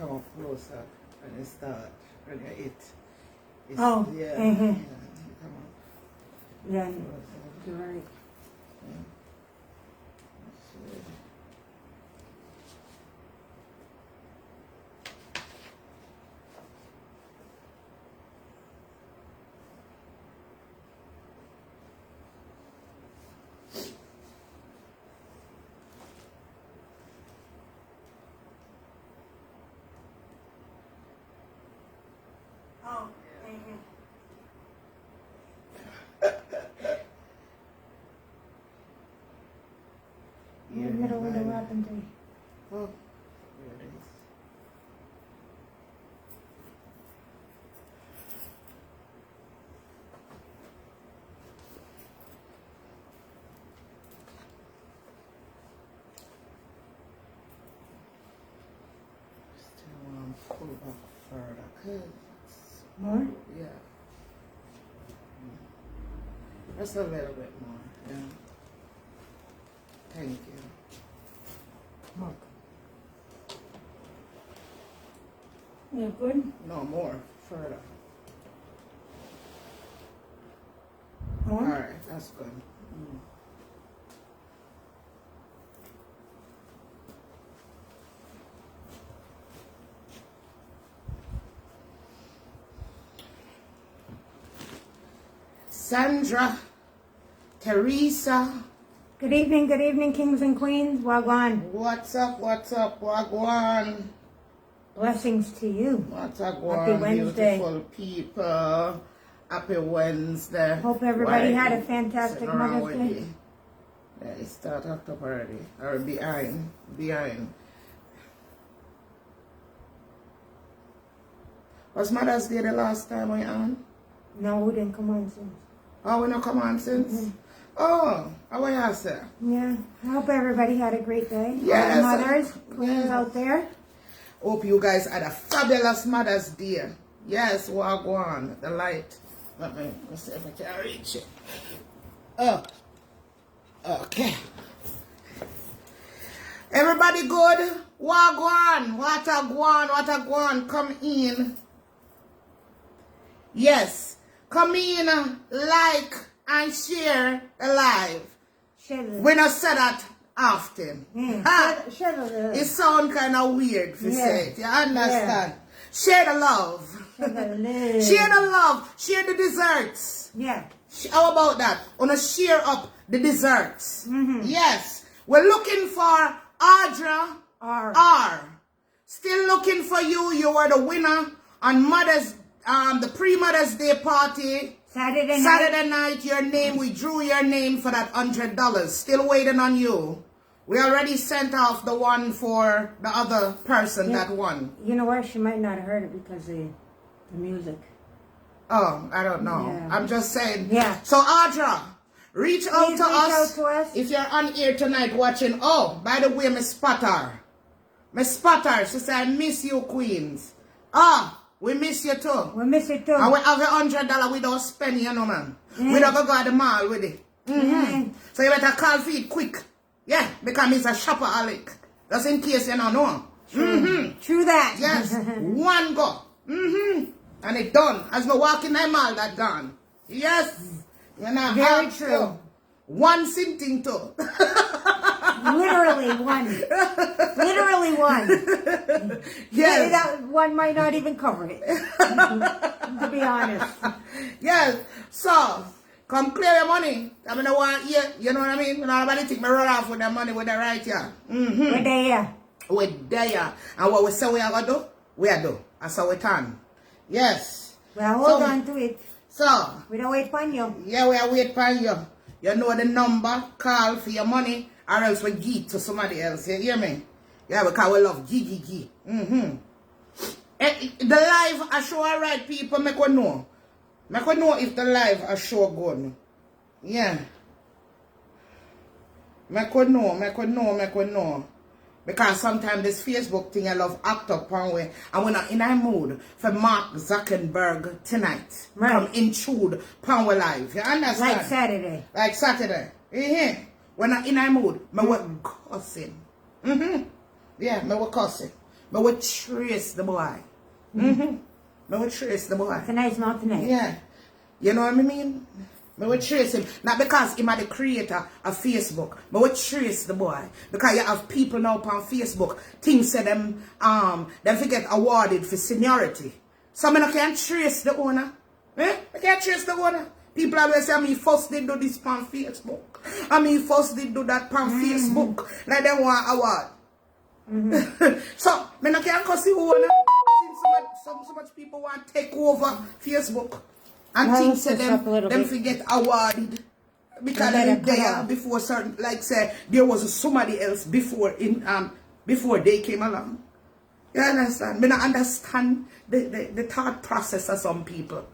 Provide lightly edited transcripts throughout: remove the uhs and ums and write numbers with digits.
come up closer when you start, when you eat. It's, Oh, yeah, mm-hmm. yeah, you come up Yeah, closer. you're right. Yeah. That's it. Oh, mm-hmm. Yeah, What would have mine. happened to you? Oh, here it is. Still pull back further. 'Cause More? yeah. Just a little bit more. Yeah. Thank you. More. Yeah, good? No more. Further. More? Alright, that's good. Mm. Sandra, Teresa, Good evening, kings and queens. Wagwan. what's up, Wagwan? Blessings to you. What's up, Happy Wednesday. beautiful people? Happy Wednesday. Hope everybody Why had a you fantastic sitting around Mother's with Day. me? Yeah, it started up already. Or behind. Was Mother's Day the last time we on? No, we didn't come on since. Oh, we not come on since? Mhm. Oh, how are you, sir? Yeah, I hope everybody had a great day. Yes. All the mothers, queens Yes. out there. Hope you guys had a fabulous Mother's Day. Yes, Wagwan, the light. Let me see if I can reach it. Oh, okay. Everybody good? Wagwan, what a guan, come in. Yes, come in, like and share the live. Share the... We not say that often. Yeah, Ah. share the... It sound kind of weird if you Yeah. say it. You understand? Share the love. Share the love. Share the love. Share the desserts. Yeah. How about that? Wanna share up the desserts? Mm-hmm. Yes. We're looking for Audra R. Still looking for you. You were the winner on the pre-Mother's Day party. Saturday night, your name, we drew your name for that $100. Still waiting on you. We already sent off the one for the other person that won. You know what? She might not have heard it because of the music. Oh, I don't know. Yeah. I'm just saying. Yeah. So, Audra, reach out to us. Out to us. If you're on here tonight watching. Oh, by the way, Miss Spotter. Miss Spotter, she said, I miss you, Queens. Ah. We miss you too. We miss you too. And we have $100 we don't spend, you know, man. We don't go to the mall with it. So you better call for it quick. Yeah, because it's a shopaholic. Just in case you don't know. True that. Yes, one go. And it done. As we walk in the mall, that done. Yes. You know, very true. One sinting too. Literally one. Literally one. Yes. That one might not even cover it. To be honest. Yes. So, come clear your money. I mean, I want you know what I mean? Nobody think me roll off with the money with the right here. We're there. We're there. And what we say we are going to do, we are do. That's how we turn. Yes. Well, hold on to it. So, We don't wait for you. yeah, we are waiting for you. You know the number, call for your money, or else we give it to somebody else. You hear me? Yeah, because we love gee. The live a show alright, people, make we know. Make we know if the live a show good. Yeah. Make we know. Because sometimes this Facebook thing I love act up on way. And we're not in a mood for Mark Zuckerberg tonight. Right. Come intrude upon we live. You understand? Like Saturday. We're not in a mood. Me we're cussing. Yeah, me we're cussing. But we trace the boy. Mm-hmm. But we trace the boy. Tonight's not tonight. Yeah. You know what I mean? But we trace him. Not because he might the creator of Facebook. But we trace the boy. Because you have people now on Facebook. Things say them forget awarded for seniority. Some of them can't trace the owner. Eh? I can't trace the owner. People always say, I first did do this on Facebook. I first did do that on Facebook. Like they want award. So, I can't cause the owner. Since so much people want to take over Facebook. And things say them forget awarded. Because they there before certain, like say, there was somebody else before they came along. You understand? I don't understand the thought process of some people.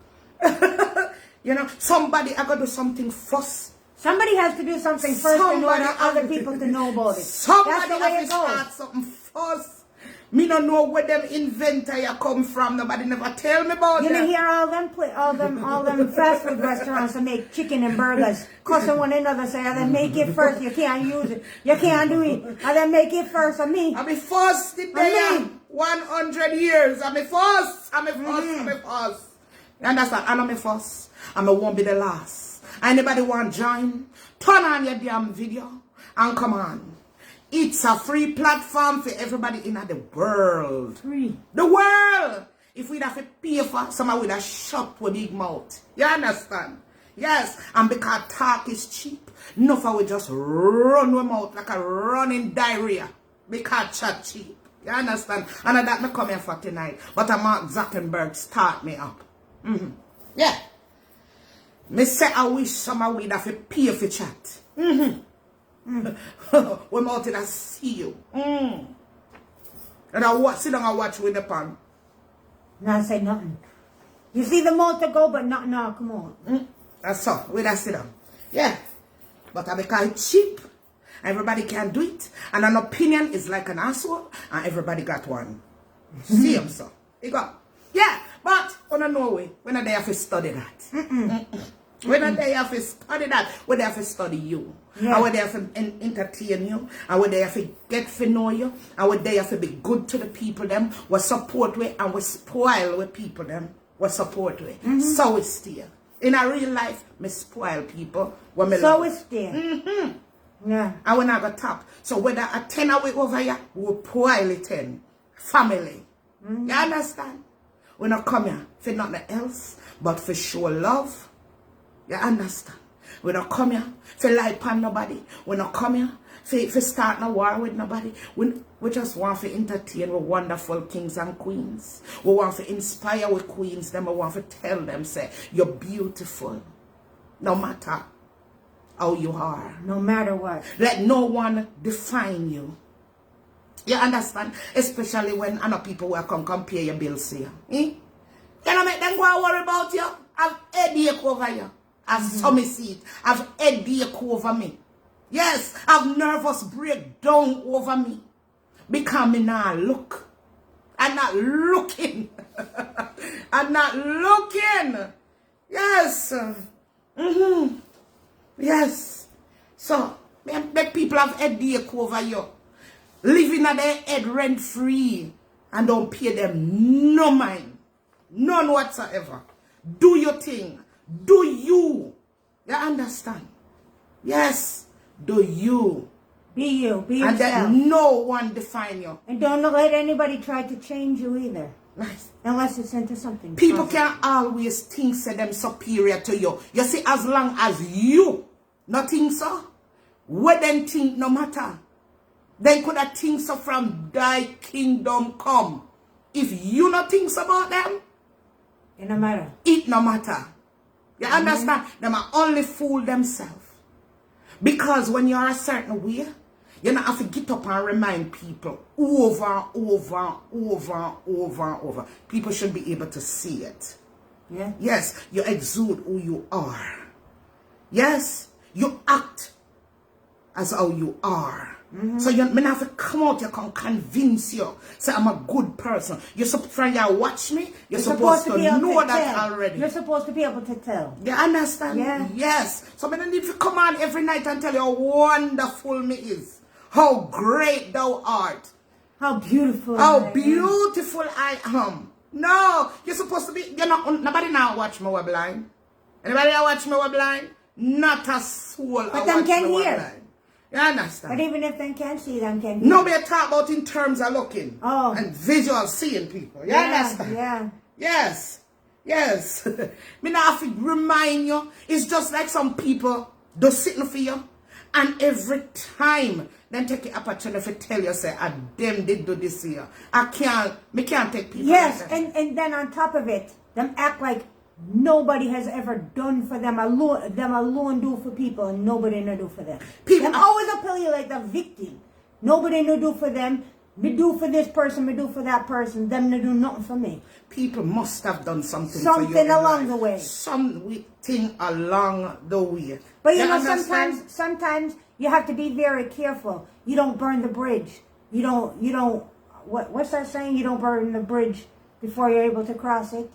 You know, somebody I gotta do something first. Somebody has to do something first in order for other people to know about it. Somebody That's the way has to start something first. Me don't know where them inventor you come from. Nobody never tell me about you that. You hear all them fast food restaurants that make chicken and burgers cussing one another, say, they make it first, you can't use it, you can't do it, and then make it first of me. I'm first today. 100 years. I'm first. You understand? And I'm first. And I won't be the last. Anybody want to join? Turn on your damn video and come on. It's a free platform for everybody in the world. Free. The world. If we'd have to pay for, somebody would have shut with big mouth. You understand? Yes. And because talk is cheap, enough I will just run with mouth like a running diarrhea. Because chat cheap. You understand? And that me come here for tonight. But Mark Zuckerberg start me up. Yeah. Me say I wish somebody would have to pay for chat. When out I see you. And I sit down and watch with the pan. Not say nothing. You see the motor go, but not now. Come on. That's all. Where that sit down. Yeah. But I because it's cheap. Everybody can do it. And an opinion is like an asshole. And everybody got one. See him, so. You got. Yeah. But on a no way. When they have to study that. When they have to study that. When they have to study you. Yeah. And when they have to entertain you. And when they have to get to know you. And when they have to be good to the people them. We support with and we spoil with people them. We support with. So we still. In a real life, me spoil people. When me so we still. Yeah. And when I got top. So whether a 10 away over here, we'll spoil it 10. Family. You understand? We not come here for nothing else. But for show love. You understand? We don't come here for lie upon nobody. We don't come here for start no war with nobody. We just want to entertain with wonderful kings and queens. We want to inspire with queens. Then we want to tell them, say, you're beautiful. No matter how you are. No matter what. Let no one define you. You understand? Especially when other people will come compare your bills here. Can I make them go and worry about you? I've headache over you. I've stomach seat. I've headache over me. Yes, I've nervous breakdown over me. Because me not look. I'm not looking. I'm not looking. Yes. Yes. So, make people have headache over you. Living at their head rent free. And don't pay them no mind. None whatsoever. Do your thing. Do you. You understand? Yes. Do you. Be you. Be yourself. And that no one define you. And don't let anybody try to change you either. Nice. Unless it's into something. People positive. can't always think say them superior to you. You see, as long as you not think so, what then think no matter. Then could have think so from thy kingdom come. If you not think so about them, it no matter. It no matter. You understand? Them are only fool themselves. Because when you are a certain way, you don't have to get up and remind people over. People should be able to see it. Yeah. Yes, you exude who you are. Yes, you act as how you are. So you may have to come out, you can convince you. Say, I'm a good person. You're supposed to watch me. You're supposed to know that already. You're supposed to be able to tell. You understand? Yeah. Yes. So I don't need to come on every night and tell you how wonderful me is. How great thou art. How beautiful. How beautiful I am. No, you're supposed to be, you're not, nobody now watch me, we're blind. Anybody now watch me, we're blind? Not a soul. But them can hear. Blind. You understand? But even if they can't see, them can hear. Nobody talk about in terms of looking. Oh. And visual seeing people. You understand? Yeah. Yes. Yes. Me not have to remind you. It's just like some people do sitting for you. And every time then take the opportunity to tell you, say, I them did do this here. Me can't take people. Yes, like that. and then on top of it, them act like nobody has ever done for them alone do for people, and nobody no do for them. People them always appeal you like the victim. Nobody no do for them. Me do for this person, me do for that person. Them no do nothing for me. People must have done something for you in along life. the way. Something along the way. But you know, understand? sometimes you have to be very careful. You don't burn the bridge. You don't. What's that saying? You don't burn the bridge before you're able to cross it.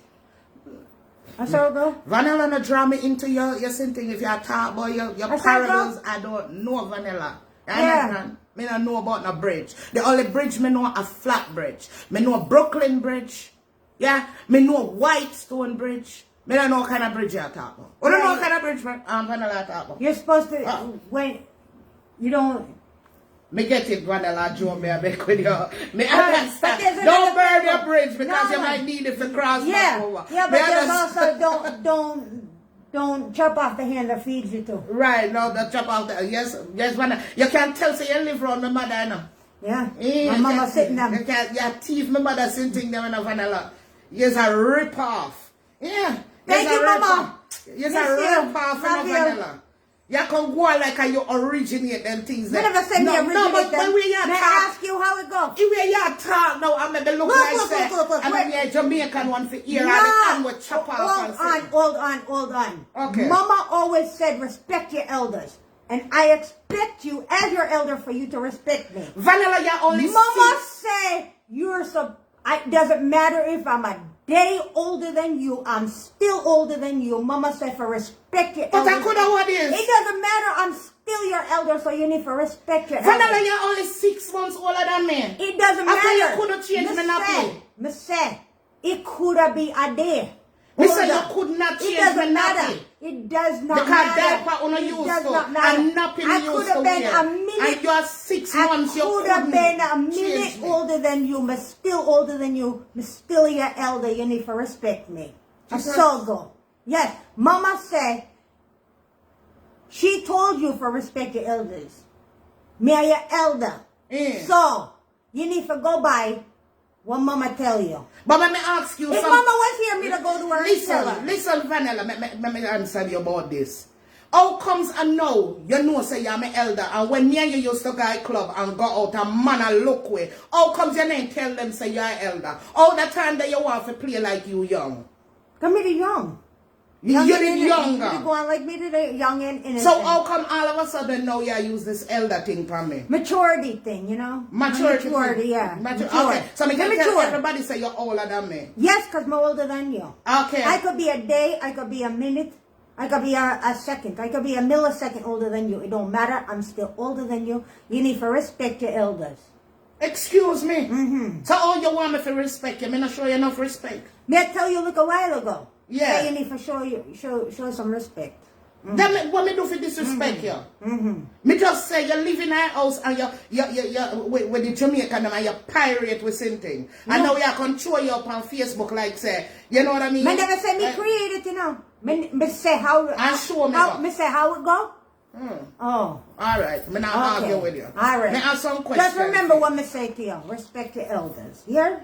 That's how it go. Vanilla no draw me into your thing. If you talk about your parables, I don't know Vanilla. You understand? Me don't know about no bridge. The only bridge me know a flat bridge. Me know Brooklyn Bridge. Yeah? Me know Whitestone Bridge. Me don't know what kind of bridge you talk about. I don't know what kind of bridge Vanilla talk about. You're supposed to when you don't. Me get it, Vanilla Joe, me a beg with you. Me understand. Don't burn your bridge because you might need it to cross back over. Yeah, but there's also don't chop off the hand that feeds you too. Right, no, the chop off the, yes, Vanilla. You can't tell, say you live around my mother, no. Yeah, my mama sitting them. You can't, your teeth, my mother sitting them in a Vanilla. Yes, a rip off. Yeah. Thank you, Mama. Yes, a rip off from a Vanilla. You can go like you originate them things. You never said me originate but them. when we May I ask you how it goes? If we are talk now, I'm going to look like I'm a Jamaican one for ear and we chop off. Hold on. Okay. Mama always said respect your elders. And I expect you, as your elder, for you to respect me. Vanilla, you only Mama say you're so... It doesn't matter if I'm a day older than you. I'm still older than you. Mama said for respect your elders. But I could have what is. It doesn't matter. I'm still your elder, so you need to respect your Vanilla, elders. you're only 6 months older than me. It doesn't matter. You could have changed me nappy. Me say, it could have been a day. Me say you could not change me nappy. It does not because matter. Because diaper on used does to. not matter. And napping I used could to have been wear. a minute. And you're 6 months. You could have been a change minute me. older than you. Me still older than you. Me still your elder. You need to respect me. So go. Yes. Mama said, she told you for respect your elders. Me are your elder. So, you need to go by what Mama tell you. But let me ask you if something. Mama was here, me to go to her. Listen, Vanilla, let me answer you about this. How comes I know, you know say you're my elder, and when me and you used to go to club and go out and man a look way, how comes you ain't tell them say you're elder? All the time that you want to play like you young? Come me the young. You're the younger. You going like me to the young and innocent. So how come all of a sudden now you use this elder thing for me? Maturity thing, you know? Maturity, yeah. Okay, so me can tell everybody say you're older than me. Yes, because I'm older than you. Okay. I could be a day, I could be a minute, I could be a second, I could be a millisecond older than you. It don't matter, I'm still older than you. You need to respect your elders. Excuse me? So all you want me to respect you, me not show you enough respect? May I tell you look a while ago? Yeah. So you need to show some respect. Then what me do for disrespect you? Me just say you live in our house and you with the Jamaican and you pirate with something. And now you control you up on Facebook like say, you know what I mean? Me never say me create it, you know. Me say how and show me how, me say how it go. Oh. Alright, me not argue with you. Alright. Me ask some questions. Just remember what me say to you. Respect your elders. Here?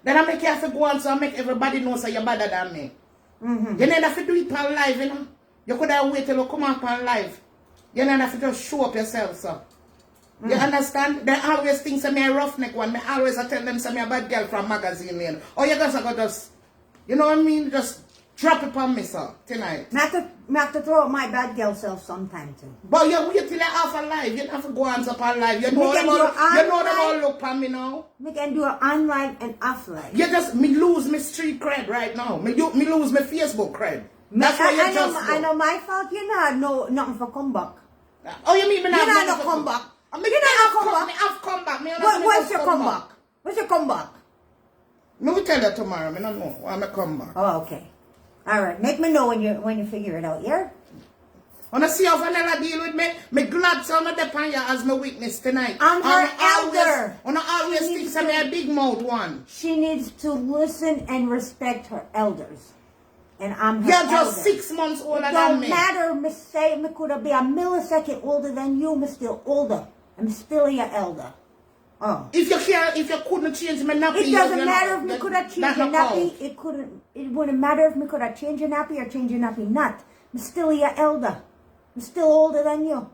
Then I make you have to go on so I make everybody know say you're better than me. You don't have to do it on live, you know. You could have waited till you come up on live. You don't have to just show up yourself, so. You understand? They always think say me a roughneck one. Me always tell them say me a bad girl from magazine lane. Or you guys are going to just, you know what I mean? Just drop it on me, sir, tonight. I have to throw out my bad girl self sometime too. But you wait till you're off a live. You don't have to go on up on live. You know them all look on me now. We can do it on live and off live. You just, me lose my street cred right now. Me lose my Facebook cred. That's why you just I know my fault. You know nothing for come back. Oh, you mean me not have no come back? You not have come back. Me have come back. What's your come back? When you come back? Me will tell you tomorrow. I don't know when I come back. Oh, okay. All right. Make me know when you figure it out, yeah? Wanna see how Vanilla deal with me? Me glad so I'm depend you as my witness tonight. I'm her elder. Wanna always think some me a big mouth one. She needs to listen and respect her elders. And I'm her You're elder. just 6 months older It than don't me. matter, me say me could have been a millisecond older than you, me still older. I'm still your elder. Oh. If you couldn't change my nappy, It doesn't matter if me could have changed your nappy. It wouldn't matter if me could have changed your nappy or changed your nappy not. Me still your elder. I'm still older than you.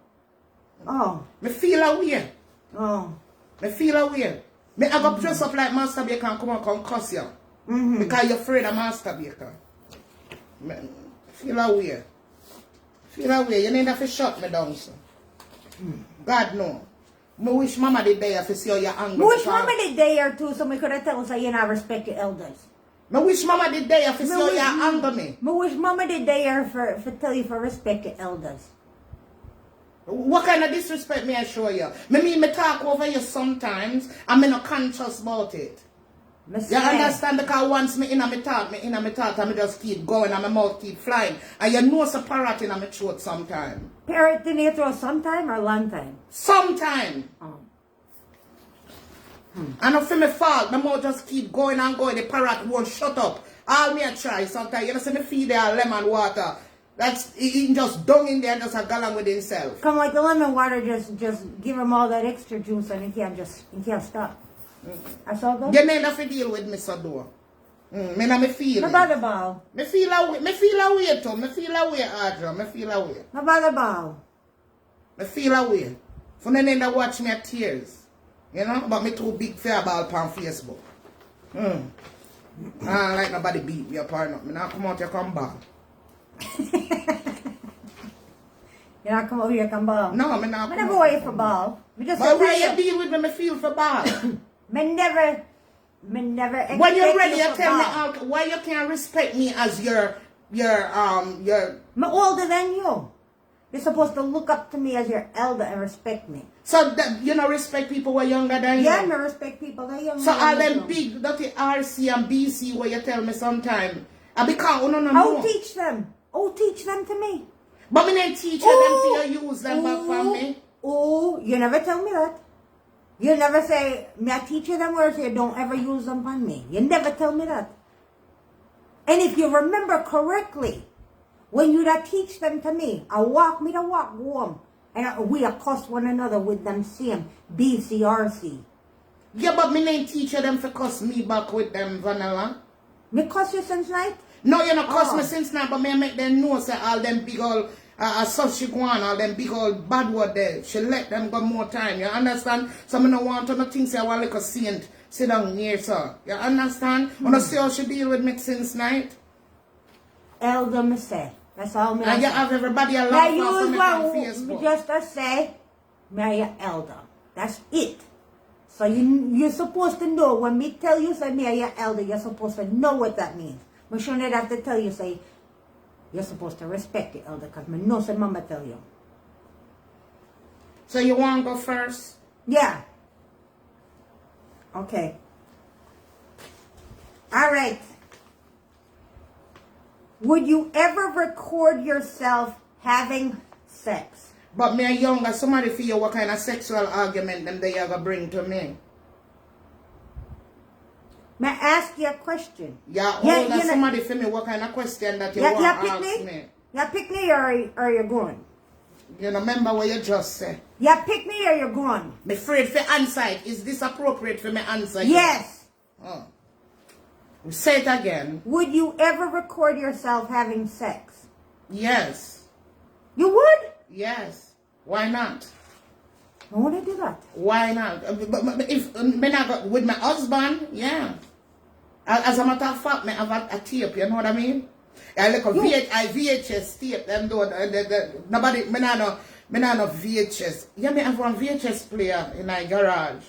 Oh. Me feel away. Oh. Me feel away. Me have a dress up like Master Baker and come and come cuss you. Because you're afraid of Master Baker. Me feel away. Feel away. You need to shut me down, sir. God no. Me wish Mama did there to see how you're angry. Me wish Mama did there too, so me could have told us that you not respect your elders. Me wish Mama did there to see how you're angry me. Me wish Mama did there for tell you for respect your elders. What kind of disrespect may I show you? Me talk over you sometimes and me not conscious about it. You understand? Because once me in my thought, and me just keep going and my mouth keep flying. And you know it's a parrot in my throat sometime. Parrot in your throat sometime or long time? Sometime. Oh. And if me fault, my mouth just keep going and going. The parrot won't shut up. All me a try sometimes. You know, see me feed there lemon water. That's he just dung in there and just a gallon with himself. Come like the lemon water, just give him all that extra juice and he can't stop. That's all good. You need to deal with me, so do. Me not me feel. No bother ball. Me feel away too. Me feel away, Audra. Me feel away. No bother ball. Me feel away. For no need to watch me tears. You know? But me too big fair ball on Facebook. I don't like nobody beat me apart. Me not come out here come back. You not come over here come ball? No, me not. I never wait for ball. But when you deal with me, me feel for ball. Me never when you're ready, you tell me out why you can't respect me as your me older than you. You're supposed to look up to me as your elder and respect me. So that you know respect people who are younger than you? Yeah, I respect people that are younger so than all you. them big dirty RC and BC where you tell me sometime. I become no. I'll teach them. Oh, teach them to me. But me not teach them to use them back from me. Oh, you never tell me that. You never say, me I teach you them words here, don't ever use them on me. You never tell me that. And if you remember correctly, when you da teach them to me, I walk home. And we cuss one another with them same BCRC. Yeah, but me not teach them for cuss me back with them, Vanilla. Me cuss you since night? No, you not cuss me since night, but me make them know say all them big old she go on, all them big old bad word there. She let them go more time. You understand? So me no want to nothing say I want like a saint sit down here, sir. You understand? Wanna see how she deal with me since night? Elder me say. That's all me and say. You have everybody a now laugh use me one on Facebook. just to say, me your elder. That's it. So you're supposed to know when me tell you say me your elder, you're supposed to know what that means. Me shouldn't have to tell you say you're supposed to respect the elder because me know say mama tell you. So you want to go first? Yeah. Okay. All right. Would you ever record yourself having sex? But me a younger, somebody feel what kind of sexual argument them they ever bring to me. May I ask you a question? Yeah, older somebody feel me what kind of question that you want to ask me. You pick me or you're going? You know, remember what you just said. You pick me or you're going? Me afraid for answer it. Is this appropriate for me answer? Yes. Oh. Say it again. Would you ever record yourself having sex? Yes. You would? Yes. Why not? I want to do that. Why not? But if me not go with my husband, yeah. As a matter of fact, me have a tape. You know what I mean? I like a VHS tape. Them do nobody. Me not no VHS. Yeah, me have one VHS player in my garage.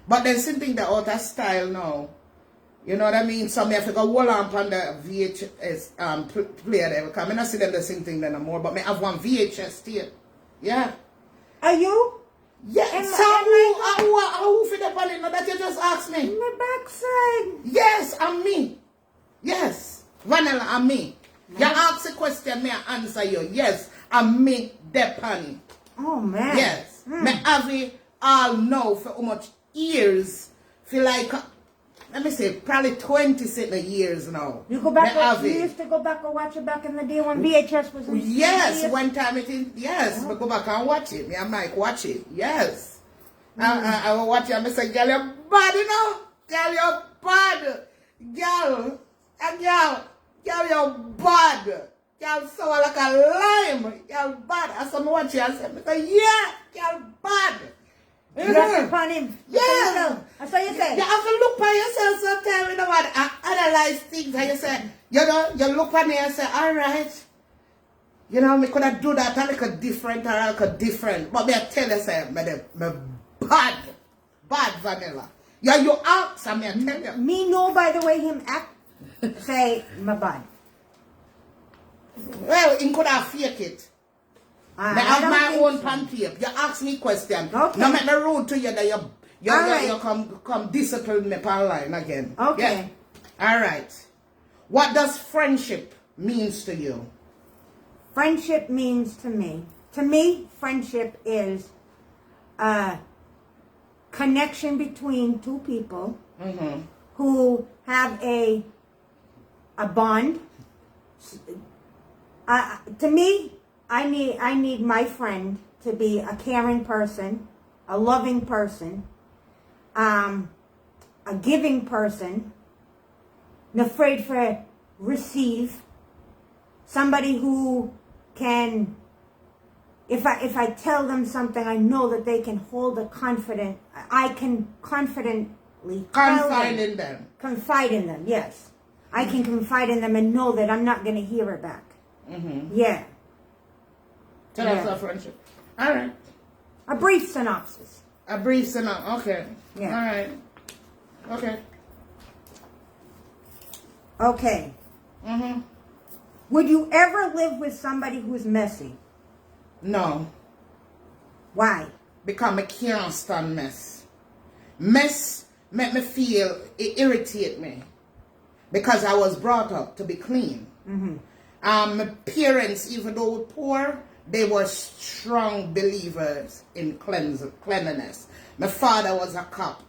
But then something that out of style now. You know what I mean? So me have to go hold on the VHS player there because I not see them the same thing then no more. But me have one VHS tape. Yeah. Are you? Yeah, so who fit up on it now that you just asked me? My backside. Yes, I'm me. Yes, Vanilla, I'm me. You ask a question, me I answer you. Yes, I'm me, Depani. Oh, man. Yes. Me have it all know for how much years. Feel like, let me say, probably 20 years now. You go back, you used to go back and watch it back in the day when VHS was in yes, one time yes, I go back and watch it. Me and Mike watch it. Yes. I will watch it and I say, girl, you're bad, you know? Girl, you're bad. Girl, you're bad. Girl, so like a lime. Girl, bad. I saw me watch it and say, yeah, girl, bad. You have to upon him. Yeah. That's what you say. You have to look by yourself sometimes, you know what, and analyze things. And you say, you know, you look at me and say, all right. You know, me could have do that a little different or a little different. But me I tell you, say, me bad vanilla. Yeah, you ask, and me I tell you. Me know by the way him act, say, my bad. Well, he could have fake it. I have my own pancake. You ask me question. Okay. No make me rude to you that you come discipline me online again. Okay. Yeah. All right. What does friendship means to you? Friendship means to me, friendship is a connection between two people who have a bond. To me, I need my friend to be a caring person, a loving person, a giving person, not afraid for receive, somebody who can, if I tell them something, I know that they can hold I can confidently confide in them. Confide in them, yes. I can confide in them and know that I'm not going to hear it back. Yeah. So that's our friendship. All right. A brief synopsis. Okay. Yeah. All right. Okay. Okay. Would you ever live with somebody who's messy? No. Why? Because I can't stand mess. Mess make me feel, it irritate me. Because I was brought up to be clean. My parents, even though poor, they were strong believers in cleanliness. My father was a cop,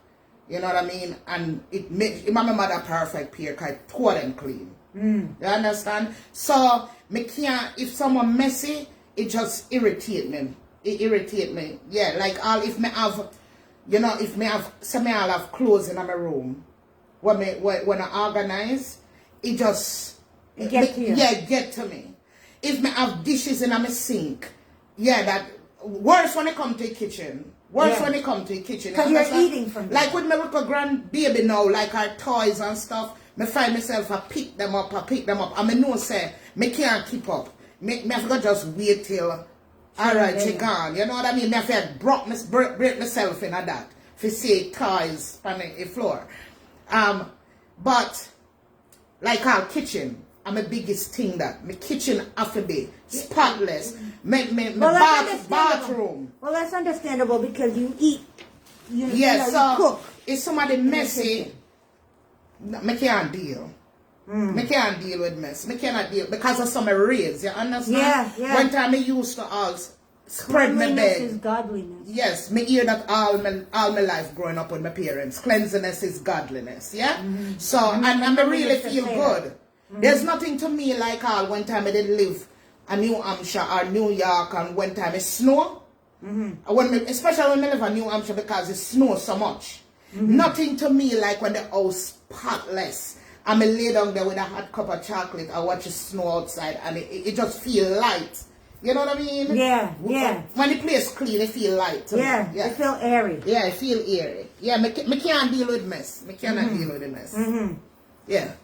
you know what I mean? And it made my mother perfect pair because I taught them clean. You understand? So, me can't, if someone messy, it just irritate me. It irritate me. Yeah, like if me have, you know, if me have, say me all have clothes in my room, when I organize, it just, get to you. Yeah, get to me. If me have dishes in my sink, yeah, that worse when it come to the kitchen. Because you're eating from them. Like with my little grandbaby now, like her toys and stuff, me find myself I pick them up. And me know say, me can't keep up. Me have to just wait till, alright, she gone. You know what I mean? Me have to break myself in that. For say toys on the floor. But, like our kitchen, I'm a biggest thing that my kitchen have to be spotless. My bathroom. Well, that's understandable because you eat. You cook. If somebody messy, I can't deal. I can't deal with mess. I cannot deal because of some raise. You understand? Yeah. One time I used to all spread my bed. Cleanliness is godliness. Yes, me hear that all my life growing up with my parents. Cleanliness is godliness. Yeah. So and I really feel good. There's nothing to me like all one time I did live in New Hampshire or New York and one time it snow. Especially when I live in New Hampshire because it snows so much. Nothing to me like when the house spotless. And I lay down there with a hot cup of chocolate and watch it snow outside and it just feel light. You know what I mean? Yeah. When the place clean, it feel light. Yeah, it feel airy. Yeah, it feel airy. Yeah, me can't deal with mess. Me cannot deal with the mess. Yeah.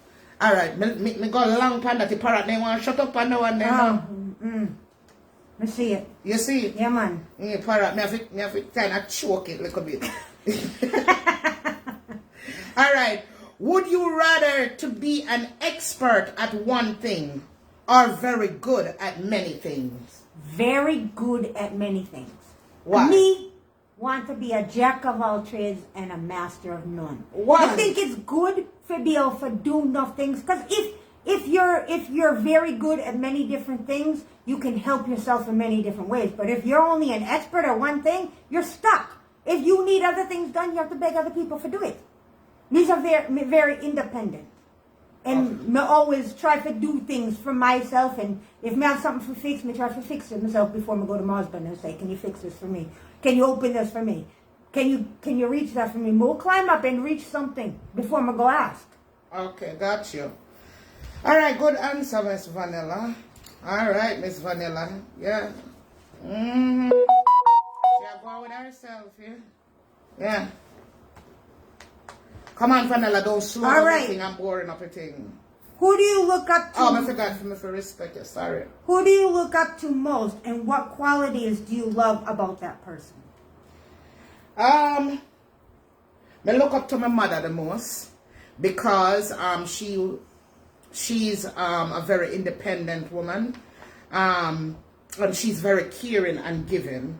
All right, me go long pan that the parrot they want to shut up on the one there. I see it. You see it? Yeah, man. Yeah, parrot, me have to kind of choke it a little bit. All right. Would you rather to be an expert at one thing or very good at many things? Very good at many things. Why? Me, want to be a jack of all trades and a master of none. Why? I think it's good for be able to do enough things, because if you're very good at many different things, you can help yourself in many different ways. But if you're only an expert at one thing, you're stuck. If you need other things done, you have to beg other people for do it. These are very, very independent. And me always try to do things for myself, and if me have something to fix, me try to fix it myself before me go to my husband and say, can you fix this for me? Can you open this for me? Can you reach that for me? We'll climb up and reach something before me go ask. Okay, got you. All right, good answer, Miss Vanilla. All right, Miss Vanilla. Yeah. She'll go with herself, yeah? Yeah. Come on, Vanilla, don't slow All right. everything. I'm boring up a thing. Who do you look up to? Oh, I forgot for me for respect you. Sorry. Who do you look up to most, and what qualities do you love about that person? I look up to my mother the most because she's a very independent woman, and she's very caring and giving.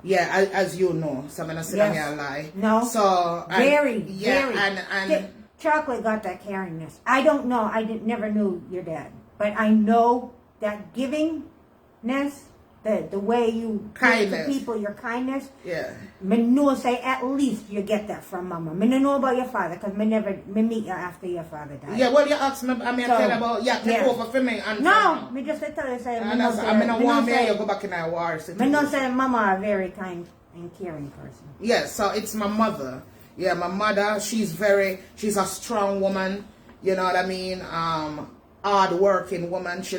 Yeah, as you know, so I'm not saying here a lie. No. So very. and Chocolate got that caringness. I don't know. Never knew your dad, but I know that givingness, the way you give to people, your kindness. Yeah. Me know say at least you get that from mama. Me no know about your father because me meet you after your father died. Yeah, well you asked me, I mean, tell about take over for me and no, me just tell you say. I don't want me to go back in our war situation. Me not say mama a very kind and caring person. Yeah, so it's my mother. Yeah, my mother, she's a strong woman, you know what I mean? Hard working woman. She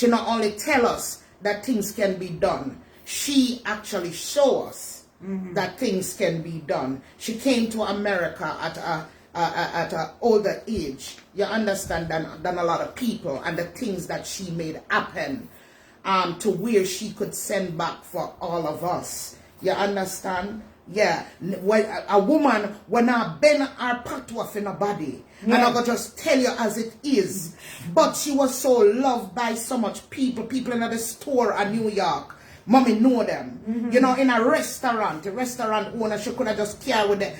not only tell us that things can be done, she actually show us that things can be done. She came to America at a older age, you understand, than a lot of people, and the things that she made happen to where she could send back for all of us. You understand? Yeah, a woman when I bend her patwa in her body, and I gotta just tell you as it is. But she was so loved by so much people in the store in New York. Mommy know them. You know, in a restaurant, the restaurant owner, she could have just carry me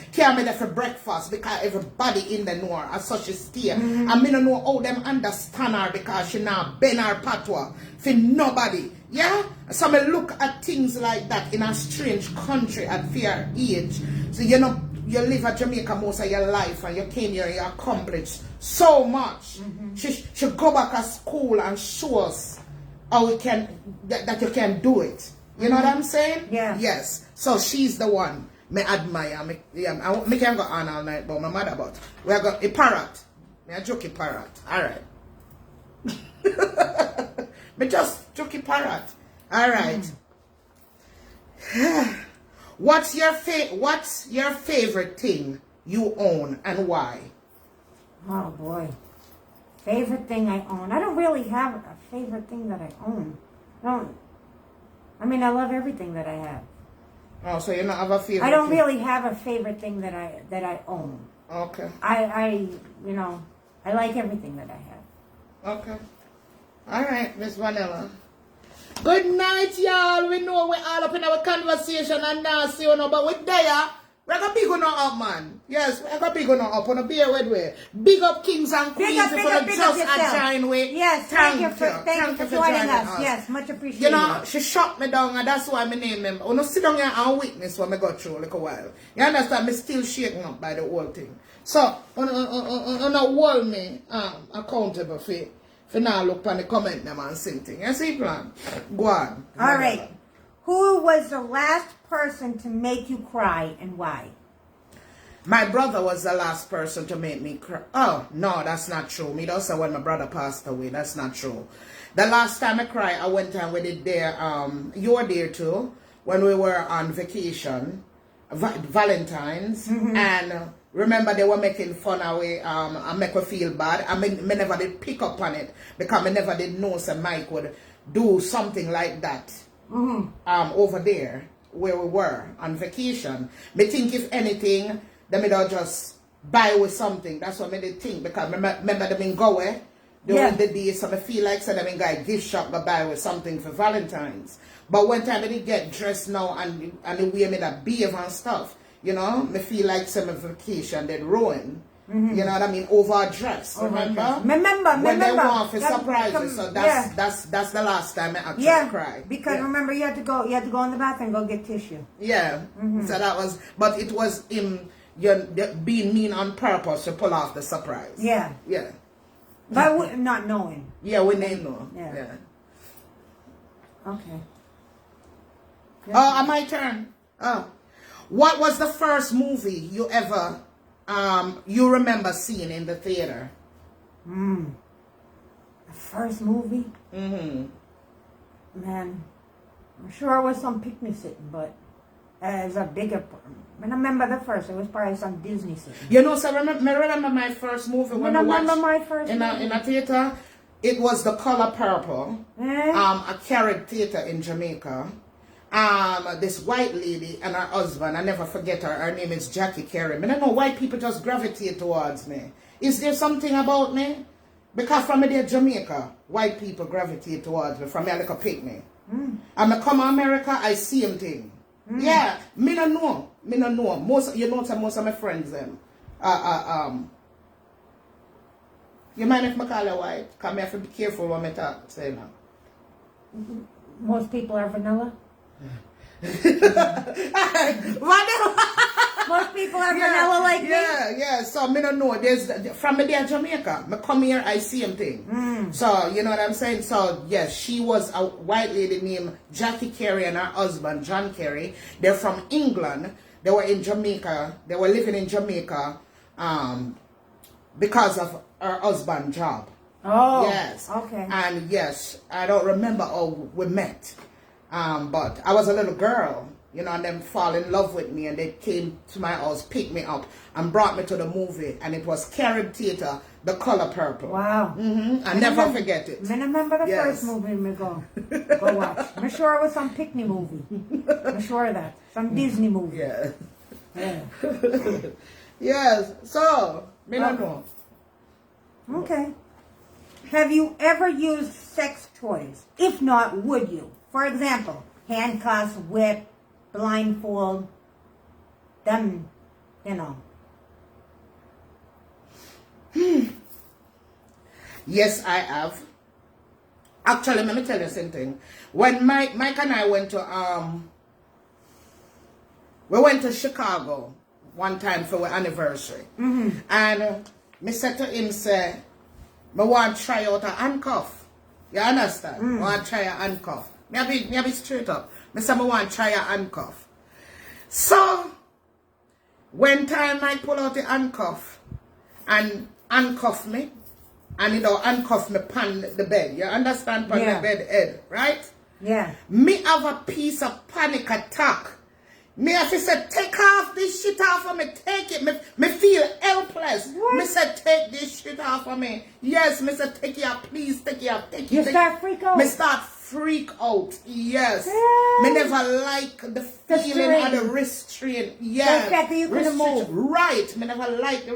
there for breakfast because everybody in the know her as such a stay. And me don't know how them understand her because she now bend her patwa for nobody. Yeah? So me look at things like that in a strange country at fair age. So you know, you live at Jamaica most of your life and you came here and you accomplished so much. She go back to school and show us how we can that you can do it. You know what I'm saying? Yeah. Yes. So she's the one me admire. Me can go on all night about my mother, but we are got a parrot. Me a jokey parrot. Alright. Me just jokey parrot. Alright. What's your favorite thing you own and why? Oh boy. Favorite thing I own. I don't really have a favorite thing that I own. I mean, I love everything that I have. Oh, so you don't have a favorite? I don't really have a favorite thing that I own. Okay. I like everything that I have. Okay. All right, Miss Vanilla. Good night, y'all. We know we're all up in our conversation and now see you know, but we're there. We're going to big on up, man. Yes, we're going to big on up. On a beer with way. Big up kings and queens for the just a join with. Yes, thank you for joining us. Yes, much appreciated. You know, she shot me down and that's why I name him. I don't sit down here and witness what I got through like a while. You understand? Me still shaking up by the whole thing. So, on hold me accountable for now look on the comment them and sing thing. You see, plan? Go on. All right. Who was the last person to make you cry and why? My brother was the last person to make me cry. Oh, no, that's not true. Me also when my brother passed away. That's not true. The last time I cried, I went and we did there. You were there too. When we were on vacation. Valentine's. And remember they were making fun of me. I make me feel bad. I mean, me never did pick up on it. Because I never did know so Mike would do something like that. Over there where we were on vacation. Me think if anything, they may just buy with something. That's what me did think because remember them in Gowe during the day, so I feel like so them guy gift shop go buy with something for Valentine's. But when time I did get dressed now and the way me that behave and stuff, you know, me feel like some vacation did ruin. You know what I mean? Overdressed. Remember? When they want for surprises, so that's the last time I actually cried. Because remember you had to go in the bathroom and go get tissue. Yeah. So that was, but it was him being mean on purpose to pull off the surprise. Yeah. Yeah. But not knowing. Yeah, we didn't know. Yeah. Okay. Oh, my turn. Oh. What was the first movie you ever you remember seeing in the theater? The first movie? Mm-hmm. Man, I'm sure it was some picnic sitting, but as a bigger, I remember the first, it was probably some Disney sitting. You know, so I remember my first movie when I watched in a theater. It was The Color Purple. A carried theater in Jamaica. This white lady and her husband, I never forget her. Her name is Jackie Carey. I don't know why people just gravitate towards me. Is there something about me? Because from there, Jamaica, white people gravitate towards me. From me, I like a picnic. And I come to America, I see them thing. Yeah, me no know. Most of my friends them. You mind if I call you white? Because I have to be careful when I say now. Most people are vanilla. Most people are vanilla like me. Yeah. So me don't know. There's from me there Jamaica. Me come here, I see him thing. So you know what I'm saying. So yes, she was a white lady named Jackie Carey and her husband John Carey. They're from England. They were in Jamaica. They were living in Jamaica, because of her husband's job. Oh, yes. Okay. And yes, I don't remember how we met. But I was a little girl, you know, and them fall in love with me, and they came to my house, picked me up, and brought me to the movie, and it was Carib Theater, The Color Purple. Wow. I never forget it. I remember the first movie me go watch. I'm sure it was some picnic movie. I'm sure of that. Some Disney movie. Yeah. Yeah. Yes. So, me don't know. Okay. Have you ever used sex toys? If not, would you? For example, handcuffs, whip, blindfold, them, you know. Yes, I have. Actually, let me tell you something. When Mike and I went to we went to Chicago one time for our anniversary, and me said to him, say, I want to try out a handcuff. You understand? I want to try a handcuff. Me be straight up. I said, I want to try a handcuff. So, when time I pull out the handcuff and handcuff me, and handcuff me pan the bed. You understand? Pan the bed head, right? Yeah. Me have a piece of panic attack. Me have to say, take off this shit off of me. Take it. Me feel helpless. What? Me say, take this shit off of me. Yes, me say, take it off. Please, take it off. Take it. You start freak out? Me start freak out. Yes. Yes. Me never like the feeling of the restraint. Yeah. The fact that you couldn't move. Right. Me never like the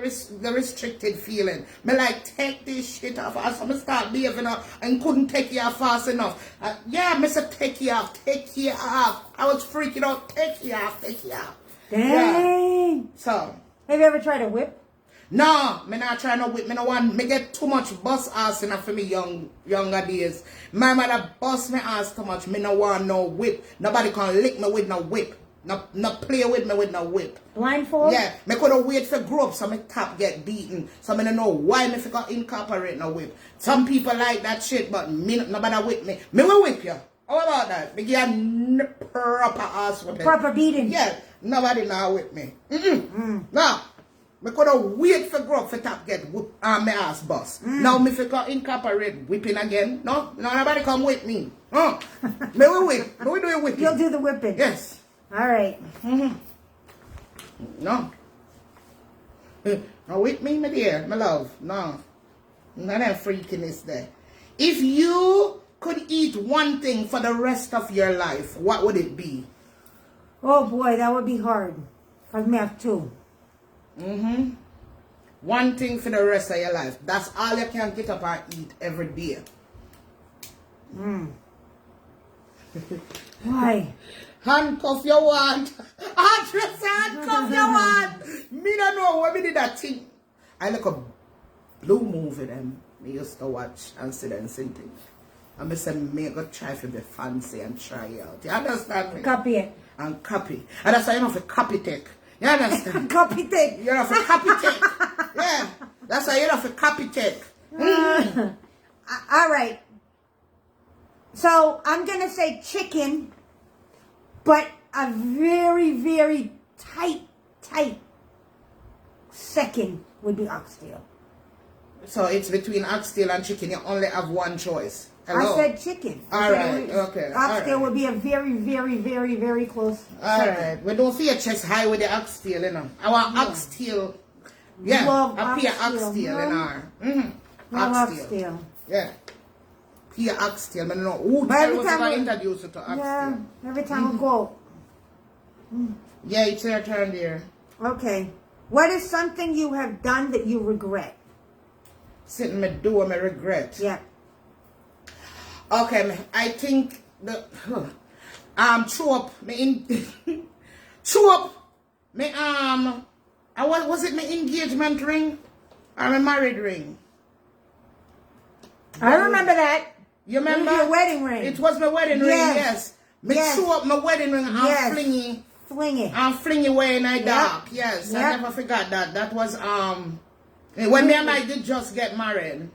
restricted feeling. Me like, take this shit off. So me start behaving up and couldn't take it off fast enough. Yeah, me say, take it off. Take it off. I was freaking out. Take it off. Take it off. Dang. Yeah. So. Have you ever tried a whip? No, me not try no whip. Me no want. Me get too much bust ass enough for me younger days. My mother bust me ass too much. Me no want no whip. Nobody can lick me with no whip. No play with me with no whip. Blindfold? Yeah, me coulda wait for grow up so my top get beaten. So me don't know why me forgot incorporate no whip. Some people like that shit, but me nobody whip me. Me will whip you. How about that? Me give you proper ass whipping. Proper beating. Yeah, nobody now whip me. No. Me coulda wait for grow up for top get whip my ass bust. Now me forgot incorporate whipping again. No, nobody come whip me. Me will whip. Me will do a whipping. You'll do the whipping. Yes. All right. No. No, with me, my dear, my love. No. None of freakiness there. If you could eat one thing for the rest of your life, what would it be? Oh boy, that would be hard. Because me have two. One thing for the rest of your life. That's all you can get up and eat every day. Why? Handcuff you want. Address handcuff you want. Me don't know what me did that thing. I like a blue movie them. Me used to watch and see them same thing. And me say me go try to be fancy and try out. You understand me? Copy it. And copy. And that's why you know for copy take. You understand? Copy take. You know for copy take. Yeah. That's why you know for copy take. All right. So I'm going to say chicken, but a very, very tight second would be oxtail. So it's between oxtail and chicken. You only have one choice. Hello? I said chicken. All right. Okay. Oxtail would be a very, very, very, very close second. Alright. We don't see your chest high with the oxtail, you know. Our oxtail. Yeah. Love I pay oxtail. oxtail in our. Love oxtail. Yeah. Pay oxtail. I don't know who But every was time going to we- introduce you to oxtail. Yeah, every time we go. Yeah, it's your turn there. Okay. What is something you have done that you regret? Sitting me do and me regret. Yeah. Okay, I think the throw up me in throw up me was it my engagement ring or my married ring? I remember that. You remember? It was your wedding ring. It was my wedding ring, yes. Me threw up my wedding ring and Fling it. and fling it away in the dark. Yes, I never forgot that. That was when me and I did just get married.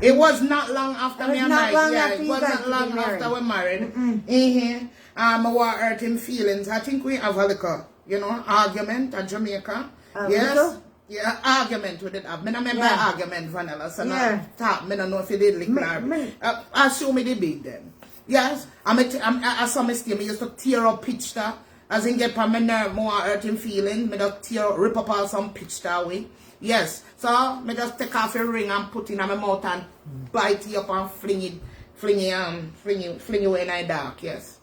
It was not long after me and Mike. Yeah, it wasn't long after we married. I want hurt him feelings. I think we have a little, argument at Jamaica. Yes. Little? Yeah, argument we did have. I don't remember argument, Vanilla. So Yeah. I don't know if it did like assume it big then. Yes. I saw me still. I used to tear up picture. As in get my nerve more hurt him feeling. I just rip up all some picture away. Yes. So, I just take off a ring and put it in my mouth and bite it up and fling it away in the dark. Yes.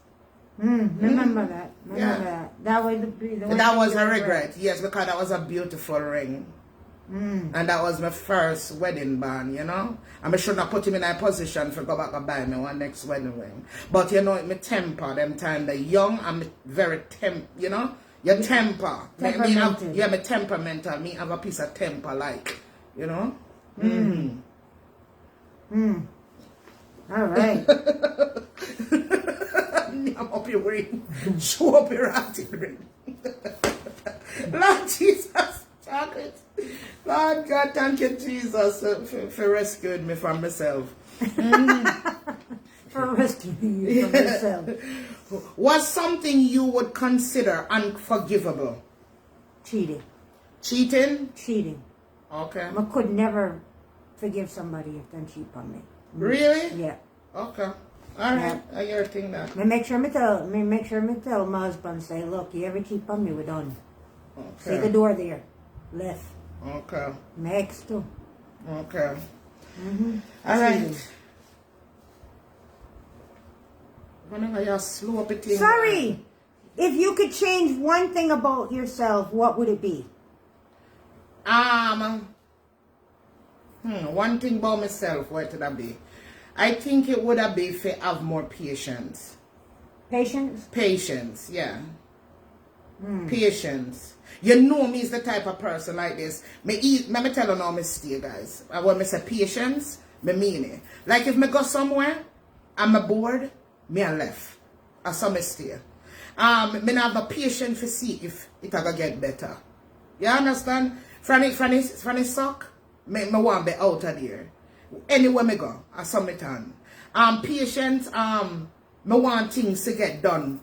Remember that. Remember that. That was a regret. Yes, because that was a beautiful ring. And that was my first wedding band, And I shouldn't have put him in a position for go back and buy me one next wedding ring. But my temper, them time, the young, I'm very your temper. Temperamental. My temperamental. Me have a piece of temper, like, All right. I'm up your ring. Show up your ratchet ring. Lord Jesus, chocolate. Lord God, thank you, Jesus, for rescuing me from myself. For rescuing you from yourself. Was something you would consider unforgivable? Cheating. Cheating? Cheating. Okay. I could never forgive somebody if they cheat on me. Really? Yeah. Okay. All right. I hear a thing that. Make sure me tell my husband, say, look, you ever cheat on me, we're done. Okay. See the door there. Left. Okay. My ex too. Okay. All right. Whenever you slow up a thing. Sorry. If you could change one thing about yourself, what would it be? One thing about myself, what would that be? I think it would have been to have more patience. Patience? Patience, yeah. Patience. You know me is the type of person like this. Let me tell you now, me stay, guys. When I say patience, me mean it. Like if me go somewhere, I'm bored, me I left. I saw me stay. Me not have a patience to see if it gonna get better. You understand? From the suck, me want to be out of there. Anywhere me go, I saw me turn. Patience, me want things to get done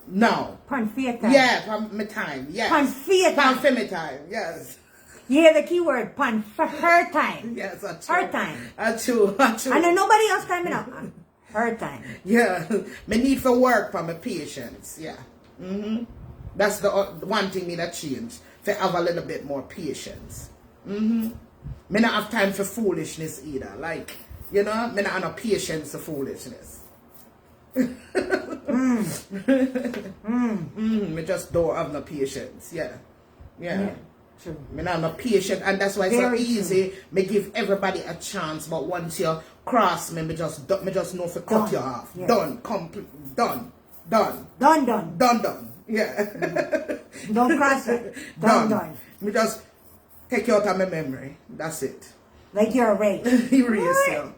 now. Pan fear time. Yeah, from my time, yes. Pan fear time. Pan my time, yes. You hear the key word, pan for her time. Yes, that's Her time. True. I know nobody else coming up. Her time. Yeah, me need for work for my patience, yeah. That's the one thing me that change. To have a little bit more patience. Me not have time for foolishness either. Like, me not have no patience for foolishness. Me just don't have no patience. Yeah. True. I'm not patient, and that's why it's Very so easy. Me give everybody a chance, but once you cross me, me just know if I cut you off. Yeah. Done, complete, done. Done. Yeah. Don't cross it. Done. Me just take you out of my memory. That's it. Like you're erased. Erase you.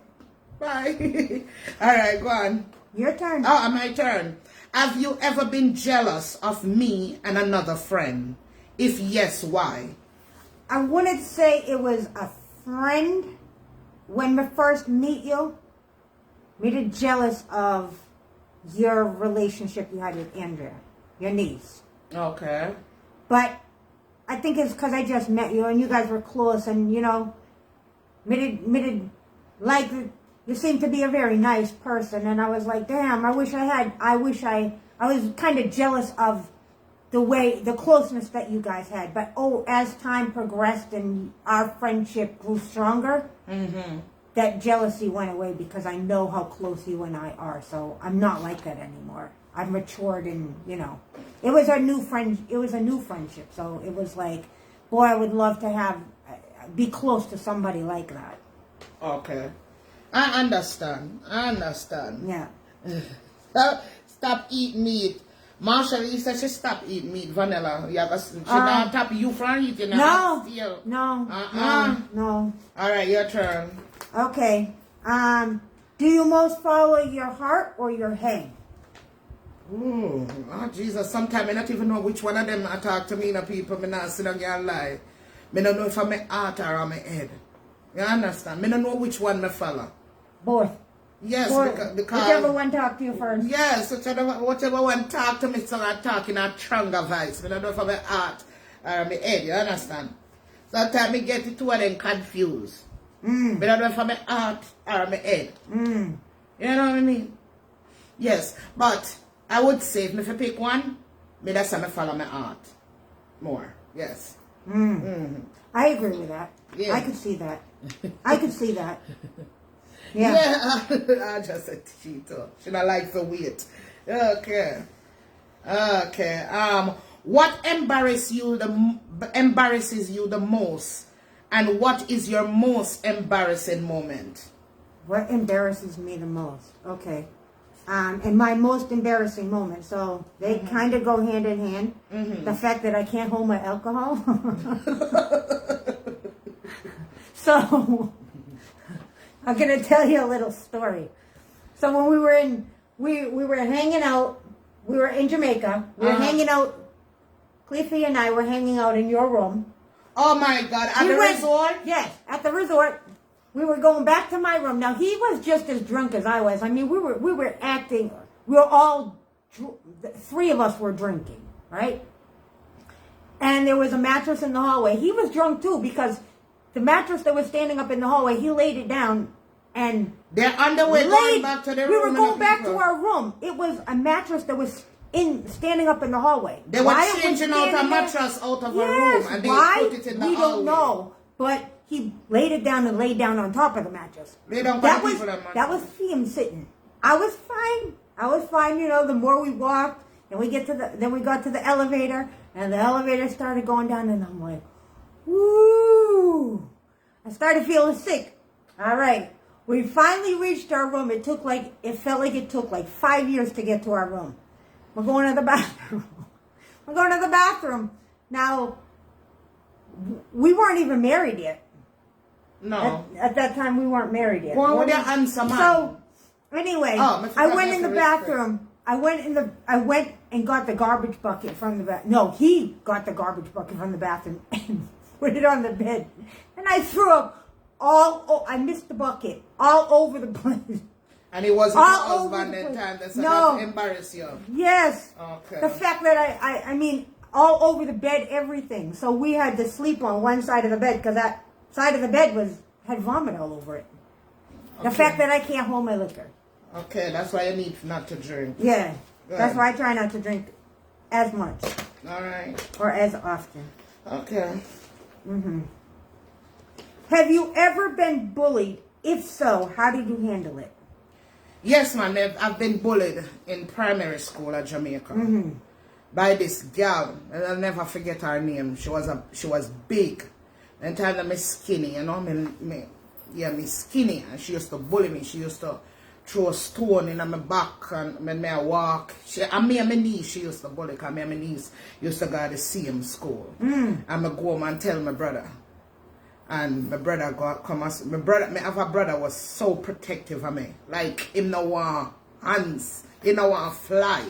Bye. All right, go on. Your turn. Oh, my turn. Have you ever been jealous of me and another friend? If yes, why? I wouldn't say it was a friend. When we first meet you, me did jealous of your relationship you had with Andrea, your niece. Okay. But I think it's because I just met you and you guys were close, and me did like you seem to be a very nice person, and I was like, damn, I was kind of jealous of the closeness that you guys had. But as time progressed and our friendship grew stronger, that jealousy went away because I know how close you and I are. So I'm not like that anymore. I've matured, and it was a new friendship. So it was like, boy, I would love to be close to somebody like that. Okay. I understand. Yeah. Stop eating meat. Marshall, he said she stop eating meat, vanilla. She not stop you from eating. No. All right, your turn. Okay. Do you most follow your heart or your head? Oh, Jesus. Sometimes I don't even know which one of them I talk to me. People, I not sit down and lie. I don't know if I'm my heart or my head. You understand? I don't know which one I follow. Both. Yes, because whichever one talk to you first. Yes, whichever one talk to me, so I talk in a stronger voice. I don't know if I'm my heart or my head. You understand? Sometimes I get the two of them confused. I don't know if I'm my heart or my head. You know what I mean? Yes, but I would say if I pick one, that's how I follow my heart more. Yes. I agree with that. Yeah. I could see that. Yeah. I just said she too. She not like the weight. Okay. What embarrasses you the most, and what is your most embarrassing moment? What embarrasses me the most? Okay. And my most embarrassing moment. So they kind of go hand in hand. The fact that I can't hold my alcohol. So I'm gonna tell you a little story. So when we were hanging out, we were in Jamaica. We were hanging out. Cliffy and I were hanging out in your room. Oh my God! At the resort? Yes, at the resort. We were going back to my room. Now he was just as drunk as I was. I mean, we were acting. We were all three of us were drinking, right? And there was a mattress in the hallway. He was drunk too because the mattress that was standing up in the hallway, he laid it down. And they're on the way going back to their room. We were going back to our room. It was a mattress that was standing up in the hallway. They were changing out a mattress out of a room and they put it in the hallway. We don't know, but he laid it down and laid down on top of the mattress. That was him sitting. I was fine. The more we walked, and we got to the elevator, and the elevator started going down, and I'm like, woo! I started feeling sick. All right. We finally reached our room. It felt like it took like 5 years to get to our room. We're going to the bathroom. Now, we weren't even married yet. No. At that time, we weren't married yet. Well, with your answer, man. So, anyway, I went in the bathroom. I went and got the garbage bucket from the bathroom. No, he got the garbage bucket from the bathroom and put it on the bed. And I threw up I missed the bucket all over the place. And it wasn't your husband at the time, so that embarrassed you. Yes. Okay. The fact that I mean, all over the bed, everything. So we had to sleep on one side of the bed because that side of the bed had vomit all over it. The fact that I can't hold my liquor. Okay, that's why you need not to drink. Yeah. Good. That's why I try not to drink as much. All right. Or as often. Okay. Have you ever been bullied? If so, how did you handle it? Yes, man. I've been bullied in primary school at Jamaica. by this girl, and I'll never forget her name. She was big. And time that me skinny, you know, me skinny, and she used to bully me. She used to throw a stone in my back and when I walk. And me and my niece, she used to bully, because me and my niece used to go to the same school. And I go home and tell my brother. And my brother me have a brother was so protective of me. Like, him no want hands, he no want fly.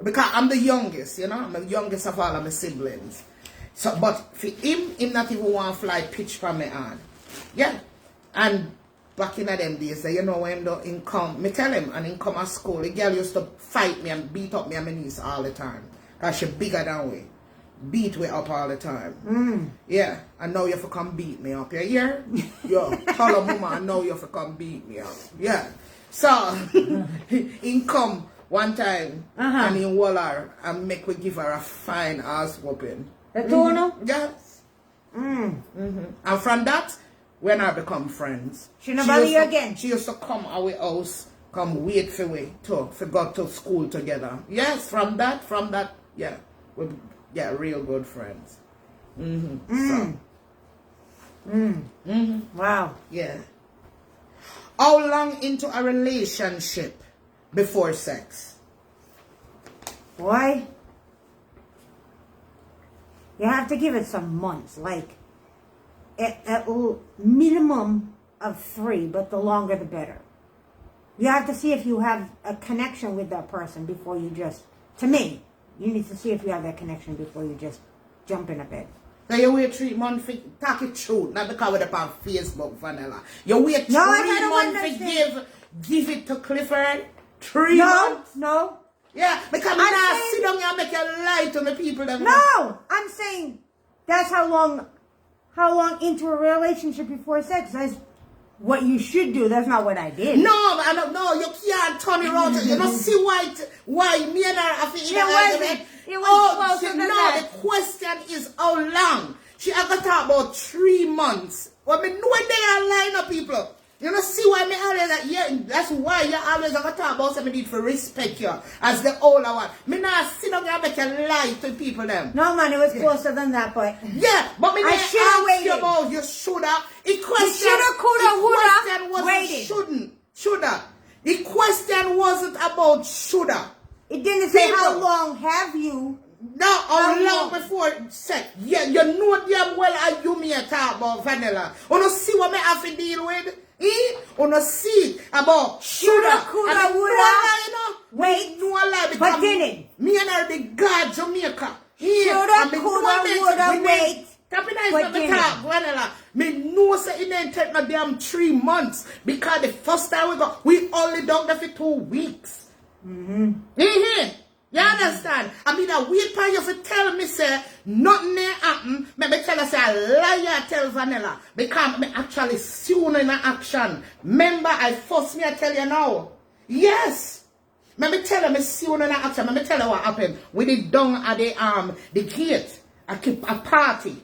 Because I'm the youngest, you know, I'm the youngest of all of my siblings. So, but for him not even want to fly pitch from my hand. Yeah. And back in them days, you know, when him come, me tell him, and he come at school, the girl used to fight me and beat up me and my niece all the time. Because she bigger than we. Beat me up all the time. Yeah. And now you have to come beat me up. You hear? Yo, tell her mama, and now you have to come beat me up. Yeah. So, he come one time, and he wall her and make we give her a fine ass whooping. The two Yes. And from that, when I become friends. She never bother you again? She used to come our house, come wait for we to go to school together. Yes, from that, yeah. Yeah, real good friends. Wow. Yeah. How long into a relationship before sex? Boy, you have to give it some months, like a minimum of 3, but the longer the better. You have to see if you have a connection with that person before you just, to me, you need to see if you have that connection before you just jump in a bed. Now you wait 3 months for talk it true, not because we're on Facebook, Vanilla. You wait 3 months to give it to Clifford. 3 months? No. Yeah, because I'm not sit down here and make you lie to the people. No, I'm saying that's how long into a relationship before sex. That's what you should do. That's not what I did. No, you can't turn it around. You don't see why me and her have to It was closer than that. The question is how long? She have to talk about 3 months. Well, me know they are lying up people. You know, see why me always like, yeah, that's why you always have to talk about something need for respect you as the older one. Me not sit down and make you lie to people them. No man, it was closer than that, but yeah, but me I should have waited. You about you shoulda. The question, shoulda. The question wasn't about shoulda. It didn't say how long have you. No, how long before sex? Yeah, you know damn well how you me talk about Vanilla. You know see what me have to deal with? You know see about shoulda, coulda, woulda. You know? Wait, no lie but didn't. Me and her the God Jamaica. Shoulda, coulda, woulda, wait. Tapi nice to talk, Vanilla. Me know say it didn't take no damn 3 months because the first time we only done that for 2 weeks. You understand? I mean, I wait for you to tell me, say, nothing happen. Me tell her, say, a liar tell Vanilla. Because me actually soon in action. Remember, I force me to tell you now. Yes. Me tell her, me soon in action. Me tell her what happened. We did down at the gate. I keep a party.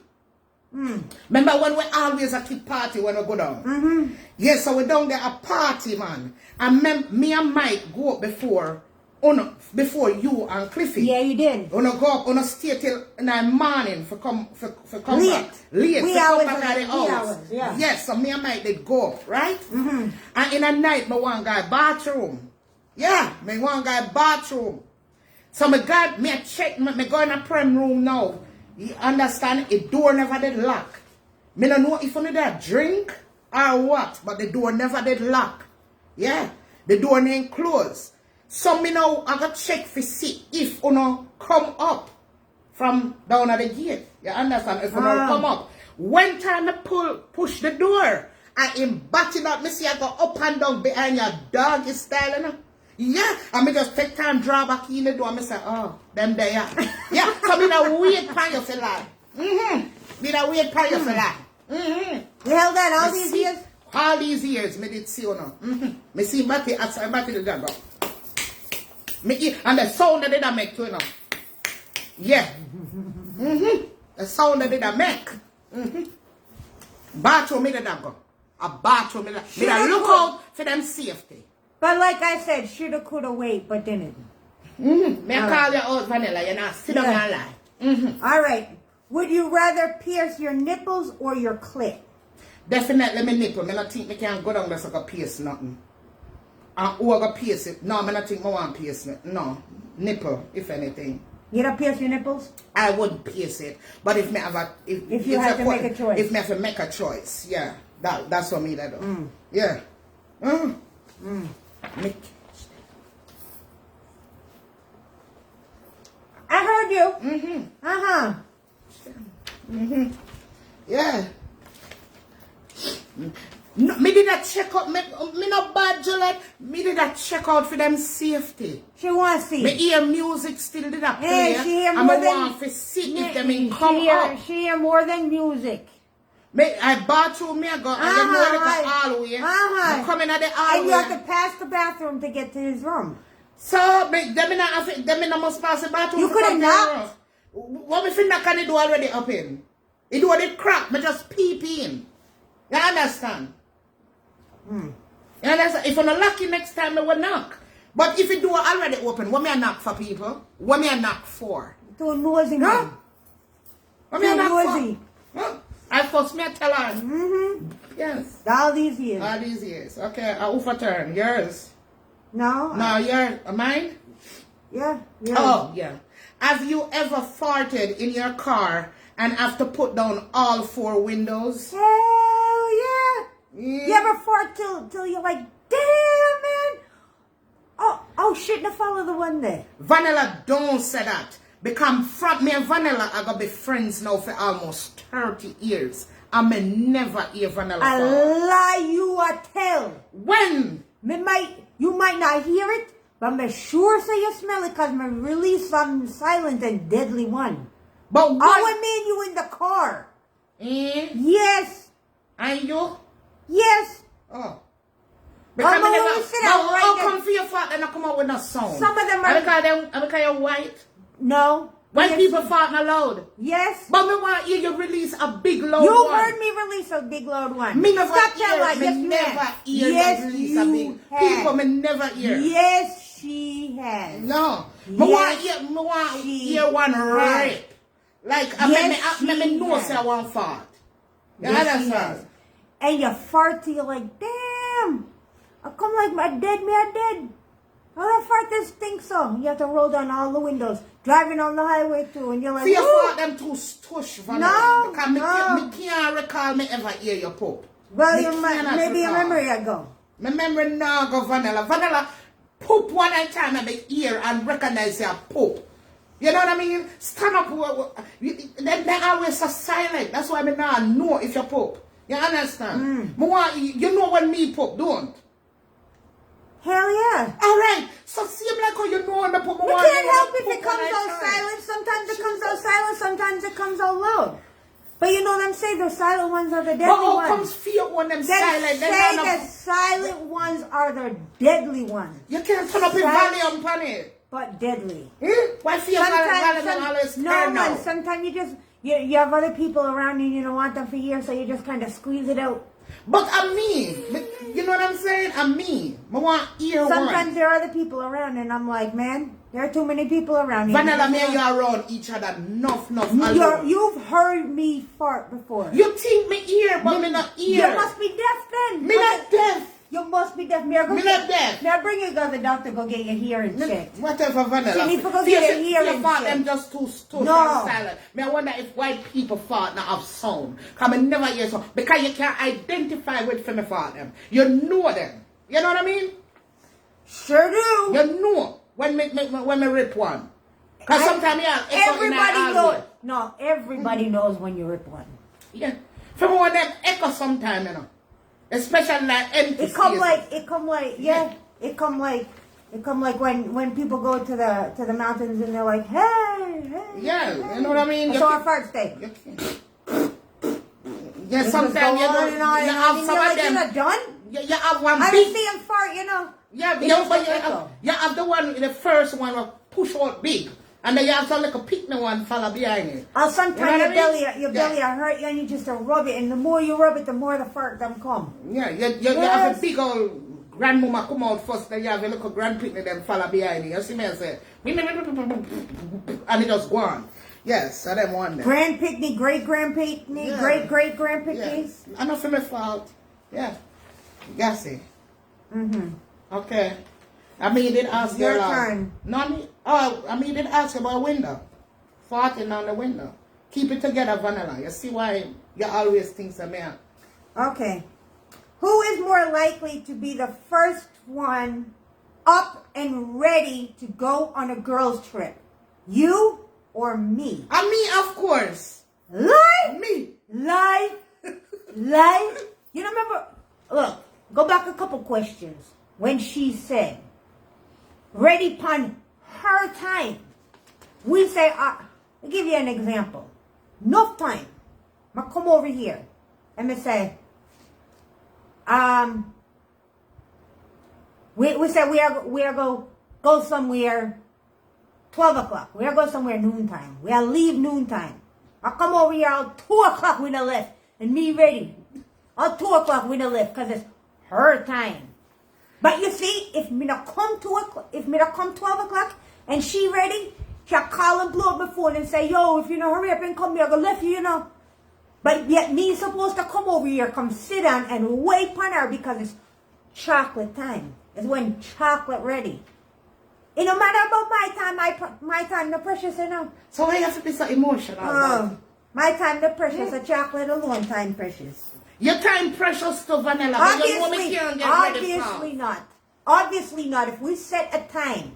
Remember when we always keep party when we go down? Yes, so we down there a party, man. And me and Mike go up before you and Cliffy. Yeah, you did. Go up, stay till 9 morning for come late. back. Late. We for always come back at the house. hours, yeah. Yes, so me and Mike did go up, right? And in a night, me one guy bathroom. Yeah, me one guy bathroom. So me check, me go in a prem room now. You understand? The door never did lock. Me don't know if you need a drink or what, but the door never did lock. Yeah, the door ain't closed. So me now I got check for see if you know come up from down at the gate. You understand? If you know come up. When time I push the door, I am batting up. Me see I go up and down behind your doggy style, you know? Yeah, and me just take time draw back in the door. Me say, oh, them there. Yeah, so me now wait for you for like. Me now wait for you for like. You held that all these years? All these years, me did see you know. Me see Matty outside, Matty the dog. Me and the sound that they make too, you know. Yeah. The sound that they make. Bathroom me the dog. A bathroom me the look out for them safety. But like I said, shoulda, coulda, wait, but didn't. May I call you out, Vanilla? You're not sit down and lie. All right. Would you rather pierce your nipples or your clit? Definitely my nipple. I don't think I can go down there so I can pierce nothing. Who I go pierce it? No, I don't think I want to pierce it. No. Nipple, if anything. You don't pierce your nipples? I wouldn't pierce it. But if me have a... If you have to make a choice. If me have to make a choice, yeah. That's what me that do. Yeah. Make... I heard you. Yeah. No, me did a check out. Me not bad, Juliet. Me did a check out for them safety. She wants to see. Me hear music still did a play. Hey, she hear and more me than... want to see if them in come up. She hear more than music. I bathroom me I go and then go like a hallway. I come in at the hallway. And you have to pass the bathroom to get to his room. So, them must pass the bathroom. You could have knocked. What me think that can do already up in? It do the crap, me just peep in. You understand? You understand? If I'm not lucky next time, I will knock. But if it do already open, what me I knock for people? What me I knock for? Too nosy, Huh? What me I knock nosy. for? Huh? I first me I tell her. Yes. All these years. All these years. Okay, I offer turn. Yours. No. No, yours. Mine? Yeah. Oh, yeah. Have you ever farted in your car and have to put down all 4 windows? Hell yeah. You ever fart till you're like, damn, man. Oh shit, now follow the one there. Vanilla, don't say that. Because from me and Vanilla are going to be friends now for almost 30 years. I may never hear Vanilla I fart. lie you a tell. When? You might not hear it, but I'm sure say you smell it because I release some silent and deadly one. But what? I mean you in the car. Yes. And you? Yes. Oh. I'm gonna sit down right how there. come for your fart and I come out with no sound? Some of them are... Because you're white? No. White Yes. people fart not loud. Yes. But me want hear you release a big loud You one. heard me release a big loud one. Me never Stop hear. that lie. Me Yes, never ma'am. hear Yes, you release a you big. have. People me never hear. Yes, she has. No. Me Yes, want she hear one has. rip. Like Yes, me she know has. say I want fart. You Yes, she understand? has. And you fart till you're like, damn. I come like my dead, me I dead. How that fart this stinks so? You have to roll down all the windows. Driving on the highway too. And you're like, So you "Ooh." fart them too tush, Vanilla. No, Because no. me can't recall me ever hear your poop. Well, Me you might, cannot maybe your recall. memory ago. My memory now go Vanilla. Vanilla poop one time I be hear and recognize your poop. You know what I mean? Stand up. They always so silent. That's why I now know if you poop. You understand? You know when me poop, don't? Hell yeah. Alright. So seem like how you know when I poop. You can't help if it comes out silent. Sometimes it comes out silent. Sometimes it comes out loud. But you know them say the silent ones are the deadly But how ones. comes fear when them They silent? say the silent ones are the deadly ones. You can't turn up your volume on it. But deadly. Why fear volume always no turn man, out? sometimes you just you have other people around you and you don't want them for years, so you just kind of squeeze it out. But I'm me. You know what I'm saying? I'm me. I want ear Sometimes one. there are other people around and I'm like, man, there are too many people around here. Vanilla, me and you around each other. Enough alone. You've heard me fart before. You think me ear, but me not ear. You must be deaf then. Me not deaf. You must be deaf. Me not deaf. May I bring you to the doctor go get your hearing checked? Whatever, Vanilla. You need to go get your hearing fart checked. them just too No. silent. Me I wonder if white people fart not have sound. Because I never hear sound. Because you can't identify with them fart them. You know them. You know what I mean? Sure do. You know when me rip one. Because sometimes everybody knows. No, everybody knows when you rip one. Yeah. From one of them echo sometime, you know. Especially like empty It come like when people go to the mountains and they're like, hey. Yeah, you know what I mean? That's how our farts stay. Yeah, sometimes you and have some of them. You're done? You have one I big. don't see him fart, you know. Yeah, It you have the one, the first one will push out big. And then you have some like a picnic one follow behind it. Or sometimes You know what I mean? your belly will hurt you and you just rub it. And the more you rub it, the more the fart them come. Yeah, you have a big old grandmama come out first, then you have a little grandpicnic them follow behind you. You see me I say, and it just go on. Yes, so them one there. Grand picnic, great grand picnic, Yeah. great grand picnic. Yes. I know for my fault. Yeah. Gassy. Okay. I mean, you did ask Your her, turn. No, I mean, you did ask about a window. Farting on the window. Keep it together, Vanilla. You see why you always think so, man. Okay. Who is more likely to be the first one up and ready to go on a girls' trip? You or me? Me, of course. Lie? Me. Lie? Lie? You don't remember? Look, go back a couple questions. When she said, ready upon her time. We say, I'll give you an example. Enough time. I come over here and me say, we say we are go somewhere 12 o'clock. We are go somewhere noontime. We are leave noontime. I come over here at 2 o'clock when I left and me ready. At 2 o'clock when I left because it's her time. But you see, if me not come 12 o'clock and she ready, she'll call and blow up my phone and say, yo, if you don't hurry up and come here, I'm gonna left you, you know. But yet me supposed to come over here, come sit down and wait on her because it's chocolate time. It's when chocolate ready. It no matter about my time, the precious, you know. So why you have to be so emotional about it? My time, the precious, a chocolate alone time precious. Your time precious to Vanilla, but your woman can't get ready for. Obviously not. Obviously not. If we set a time,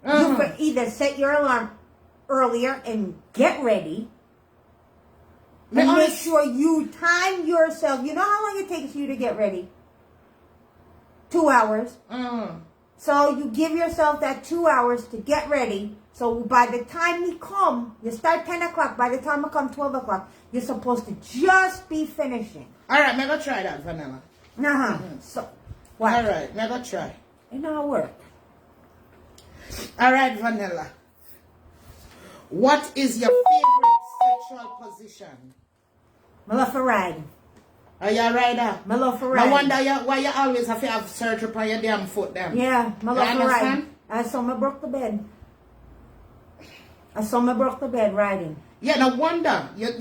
you could either set your alarm earlier and get ready, and make sure you time yourself. You know how long it takes you to get ready? 2 hours. So you give yourself that 2 hours to get ready. So by the time you come, you start 10 o'clock. By the time I come 12 o'clock, you're supposed to just be finishing. All right, maybe try that, Vanilla. So, what? All right, maybe try. It not work. All right, Vanilla. What is your favorite sexual position? I love for ride. Are you a rider? I love for ride. I wonder why you always have to have surgery on your damn foot, then. Yeah, I love for ride. I saw me broke the bed. Riding. Yeah, no wonder your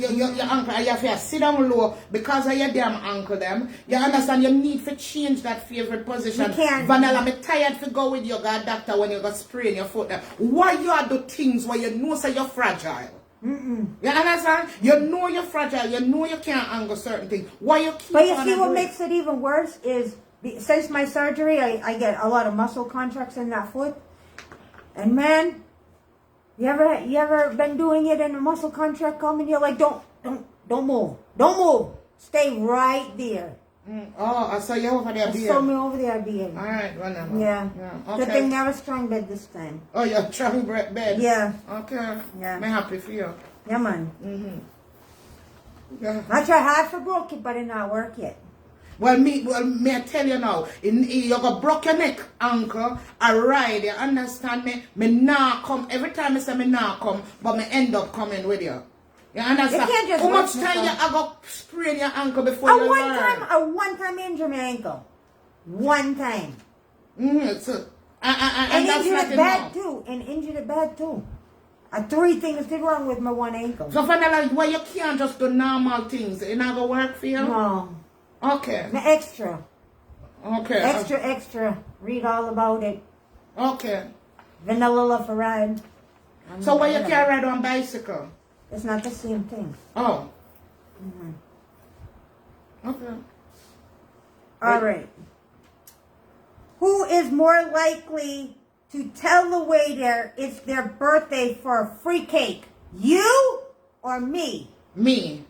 uncle, you have to sit down low because of your damn uncle them. You understand you need to change that favorite position. You can't. Vanilla, I'm tired to go with your doctor when you got sprain your foot there. Why you are do things where you know say you're fragile? You understand? You know you're fragile, you know you can't angle certain things. Why you keep But you on see and what do it? makes it even worse is since my surgery, I get a lot of muscle contracts in that foot. And man, you ever been doing it and a muscle contract come and you're like, don't move. Stay right there. Oh, I saw you over there. I saw me over there being. All right, whatever. Yeah. Okay. Good thing I was strong bed this time. Oh, you're strong bed. Yeah. Okay. Yeah. I'm happy for you. Yeah, man. Yeah. I try hard for broke it, but it not work yet. Well, me I tell you now, you go broke your neck, uncle, I ride, you understand me? Me nah come, every time I say me nah come, but me end up coming with you. You understand? You can't just how much rush time you yourself. I go sprain your ankle before you learn? I one time injure my ankle. One time. So, And that's injured not it bad enough. too. And injured it bad too. 3 things did wrong with my one ankle. So, Vanilla, why you can't just do normal things? It not gonna work for you? No. Okay. The extra. Okay. Extra. Read all about it. Okay. Vanilla love for ride. So why you can't ride on bicycle? It's not the same thing. Oh. Okay. All right. Who is more likely to tell the waiter it's their birthday for a free cake? You or me? Me.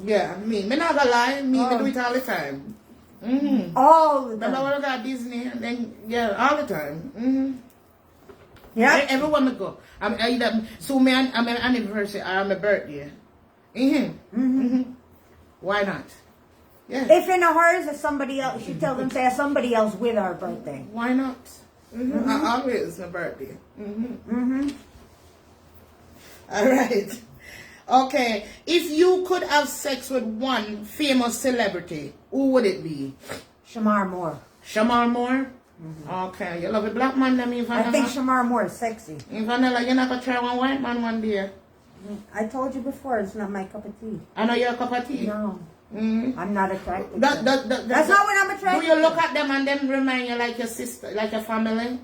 Yeah, me. Me not gonna lie. Me do it all the time. All the Remember time. when I got Disney? And then, yeah, all the time. Yeah. Everywhere me go. I'm an anniversary or my birthday. Why not? Yeah. If in a hers is somebody else, she tell them say somebody else with our birthday. Why not? I always my birthday. All right. Okay. If you could have sex with one famous celebrity, who would it be? Shamar Moore. Shamar Moore? Okay, you love a black man, them even. I think Shamar Moore is sexy. Vanilla, you're not gonna try one white man one day. I told you before, it's not my cup of tea. I know you're a cup of tea. No. Mm-hmm. I'm not attracted. That's not what I'm attracted to. Do you look at them and them remind you like your sister, like your family?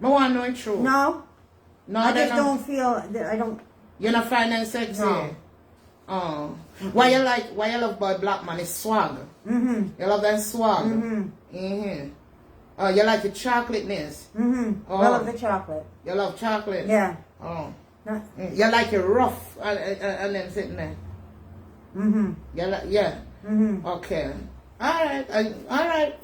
I want to know it true. No. No, I just don't feel that I don't. You're not finding sexy? No. Oh. Why you love boy black man is swag. Mm-hmm. You love that swag. Mm-hmm. Mm-hmm. Oh, you like the chocolateness. Mm-hmm. Oh. I love the chocolate. You love chocolate? Yeah. Oh. Not... You like it rough and then sitting there. Mm-hmm. You like, yeah. Mm-hmm. Okay. Alright. Alright.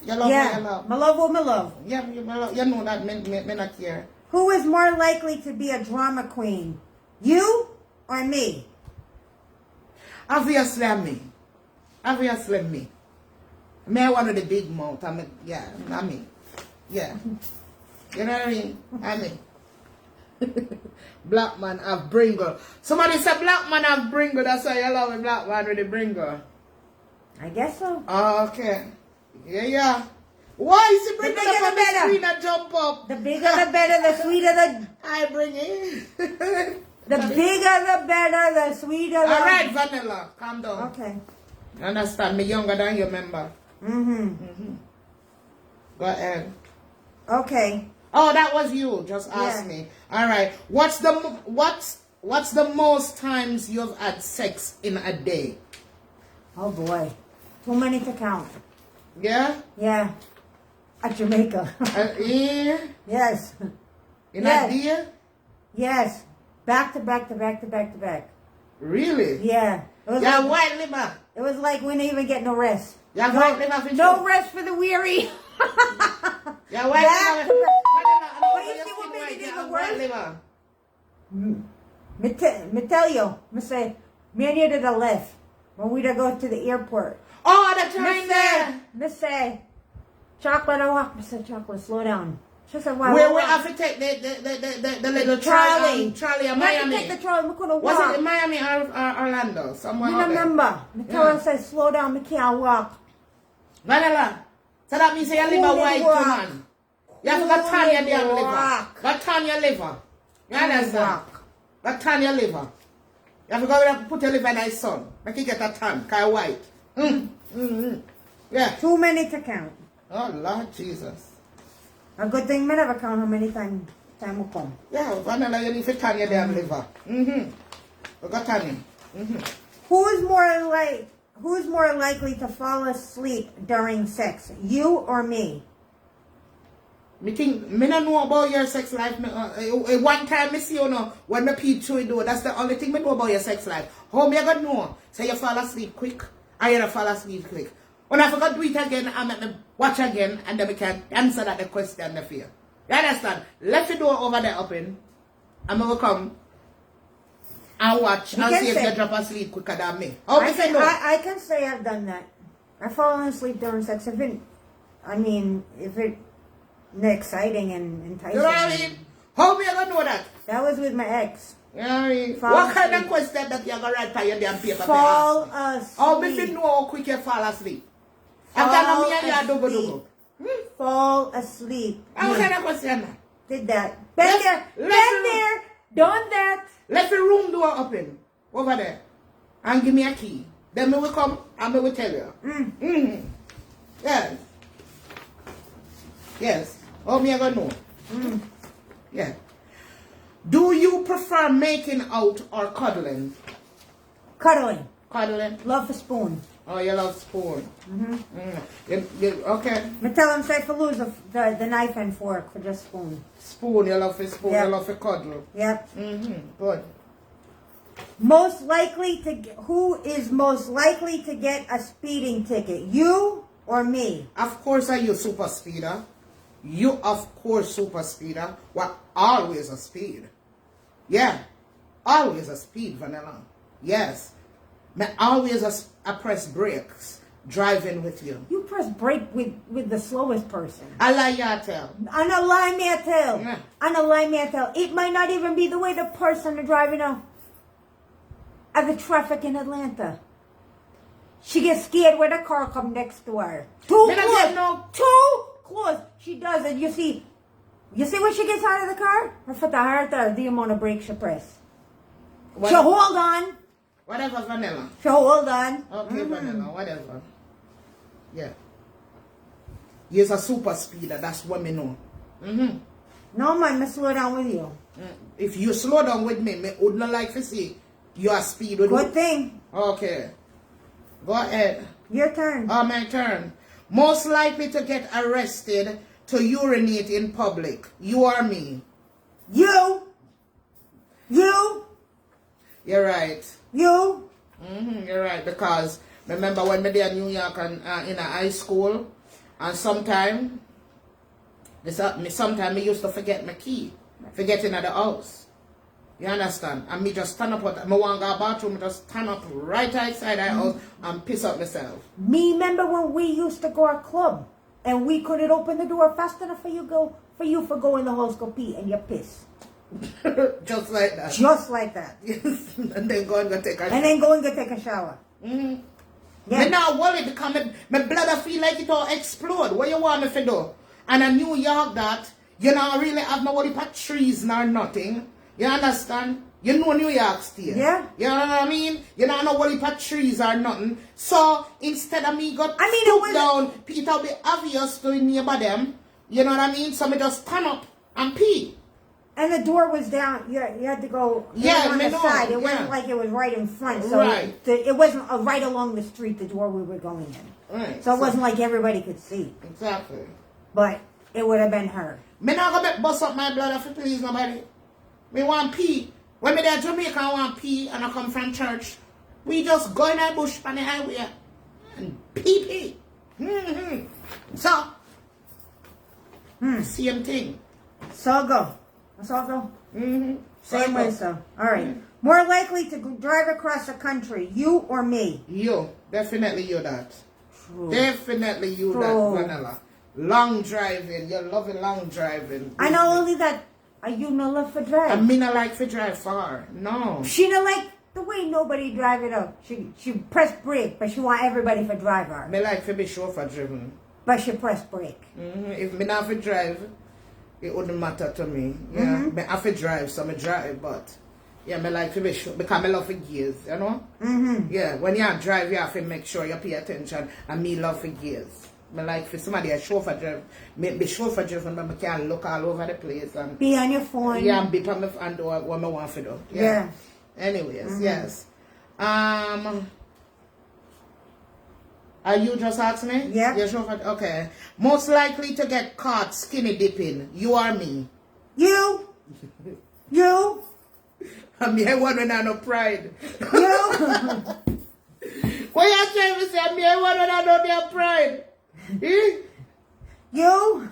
You love yeah. what you love. My love what my love. Yeah, you know that me not care. Who is more likely to be a drama queen? You or me? Obviously me. Obviously me. Me one of the big mouth. I mean, yeah, I mean. Yeah. You know what I mean? I mean. Black man have bringle. Somebody said black man have bringle. That's why you love a black man with the bringle. I guess so. Okay. Yeah. Why is he bringing up on the screen and jump up? The bigger the better, the sweeter the... I bring it. The bigger the better, the sweeter the... Alright, Vanilla. Calm down. Okay. You understand? Me younger than you, remember? Mm-hmm. Go ahead. Okay. Oh, that was you. Just ask me. Alright. What's the most times you've had sex in a day? Oh boy. Too many to count. Yeah? Yeah. At Jamaica. Yeah? Yes. In a day? Yes. Back to back to back to back to back. Really? Yeah. It was Yeah, like, white liver. it was like we didn't even get no rest. Yeah, white liver. No rest for the weary. Yeah, white liver. But you see what made it even worse? Me tell you, me say, me and you did a left when we go to the airport. Oh, that's right there. Me say, chocolate, I walk. Me say, chocolate, slow down. She said, why? We have to take the little trolley. Trolley in We had to Miami. take the trolley. We couldn't walk. Was it in Miami or Orlando? Somewhere I out there. remember. Me tell her, say, slow down. Me can't walk. Vanilla. So that means you live a white man. You have to go tan your damn liver. Go tan your liver. You understand? Go tan your liver. You have to go put your liver in the sun. Make you get a tan. Because white. Yeah. Too many to count. Oh, Lord Jesus. A good thing me never count how many time will come. Yeah, Vanilla, you need to tan your damn liver. You got tanning. Who's more likely to fall asleep during sex? You or me? Me don't know about your sex life. One time I see you know when me peep through the door. That's the only thing I know about your sex life. How me I gonna know? So you fall asleep quick. I you fall asleep quick. When I forgot to do it again, I make me watch again and then we can answer that the question the fear. You understand? Left the door over there open. And I will come and watch and see if you drop asleep quicker than me. How I can say I've done that. I've fallen asleep during sex. If it exciting and enticing. You know what I mean? How me I gonna know that? That was with my ex. You know what I mean? What kind of question that you're going to write for your damn paper? Fall asleep. How me know how quick you fall asleep? Fall asleep. How kind of question that? Did that. Been there. Done that. Let the room door open. Over there. And give me a key. Then we will come and we will tell you. Yes. Yes. How me I gonna know? Yeah. Do you prefer making out or cuddling? Cuddling. Cuddling. Love a spoon. Oh, you love spoon. Okay. Me tell him say for lose the knife and fork for just spoon. Spoon, you love a spoon, Yep. you love a cuddle. Yep. Good. Who is most likely to get a speeding ticket? You or me? Of course, are you super speeder? You, of course, super speeder. Well, always a speed. Yeah. Always a speed, Vanilla. Yes. Me always a press brakes driving with you. You press brake with the slowest person. I lie you tell. And a lie me I tell. Yeah. And a lie me I tell. It might not even be the way the person is driving at the traffic in Atlanta. She gets scared when a car come next to her. Too close. She does it. You see when she gets out of the car? Her foot hurt the amount of brake she press. She'll hold on. Whatever, Vanilla. She'll hold on. Okay, Vanilla, whatever. Yeah. You're a super speeder, that's what me know. No, man, me slow down with you. If you slow down with me would not like to see your speed with Good thing. Okay. Go ahead. Your turn. Oh, my turn. Most likely to get arrested to urinate in public. You or me? You. You're right. You. You're right, because remember when me there in New York and in a high school, and sometimes me used to forget my key, forgetting at the house. You understand? And me just stand up, me want to go to the bathroom, just stand up right outside the house and piss up myself. Me remember when we used to go to a club and we couldn't open the door fast enough for you for go in the house go pee and you piss. Just like that. Just like that. Yes. And then go and go take a shower. And then go and go take a shower. Yeah. Yeah. Me not worried because my blood feel like it all explode. What you want me to do? And in New York that, you don't really have no worry about trees nor nothing. You understand? You know New York State. Yeah. You know what I mean? You don't know worry about trees or nothing. So instead of me go down, Peter will be obvious to nearby them. You know what I mean? So me just stand up and pee. And the door was down. You had to go on the side. It wasn't like it was right in front. So it wasn't right along the street, the door we were going in. Right. So it wasn't like everybody could see. Exactly. But it would have been her. Me not gonna bust up my blood if you please nobody. Me want pee. When me there in Jamaica, I want pee and I come from church. We just go in the bush on the highway and pee. So, same thing. So go. Let's all go. Same way, so. All right. More likely to drive across the country, you or me? You. Definitely you that. True. Definitely you that, Vanilla. Long driving. You love long driving. I know only that. You no love for drive. I mean I like to drive far. No. She no like the way nobody drive it up. She press brake, but she want everybody for drive her. Me like to be chauffeur driven. But she press brake. If me not for drive, it wouldn't matter to me. Yeah. Me have to drive, so me drive, but yeah, me like to be sure because me love for gears, you know? Yeah, when you drive, you have to make sure you pay attention, and me love for gears. Me like for somebody a chauffeur drive, me be chauffeur driven, but me can look all over the place and be on your phone. Yeah, and be on my phone, do what me want to do. Yeah. Anyways, yes. Are you just asking me? Yeah. You're chauffeur. Okay. Most likely to get caught skinny dipping. You or me? You. I mean, I want to know no pride. You. What you trying to say? I mean, I want to know their pride. You.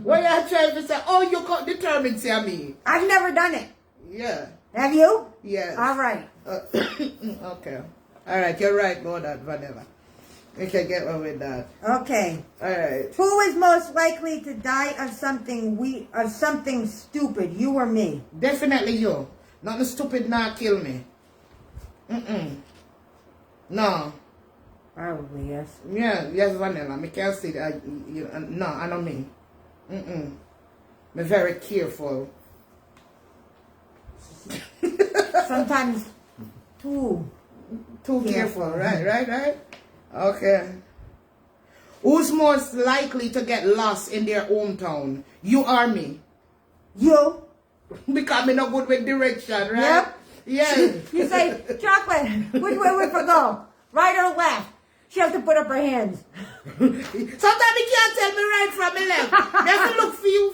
What you trying to say? Oh, you got determined, say me. I've never done it. Yeah. Have you? Yes. All right. Okay. All right. You're right about that, Vanilla. We can get one with that. Okay. All right. Who is most likely to die of something stupid? You or me? Definitely you. Nothing stupid now kill me. No. Probably yes. Yeah, yes, Vanilla. Me can't see that. No, I don't mean. Me very careful. Sometimes too careful. Right. Okay. Who's most likely to get lost in their hometown? You or me? You. Because me not good with direction, right? Yep. Yes. You say, Chocolate, which way we for go? Right or left? She has to put up her hands. Sometimes you can't tell me right from me left. You have to look for you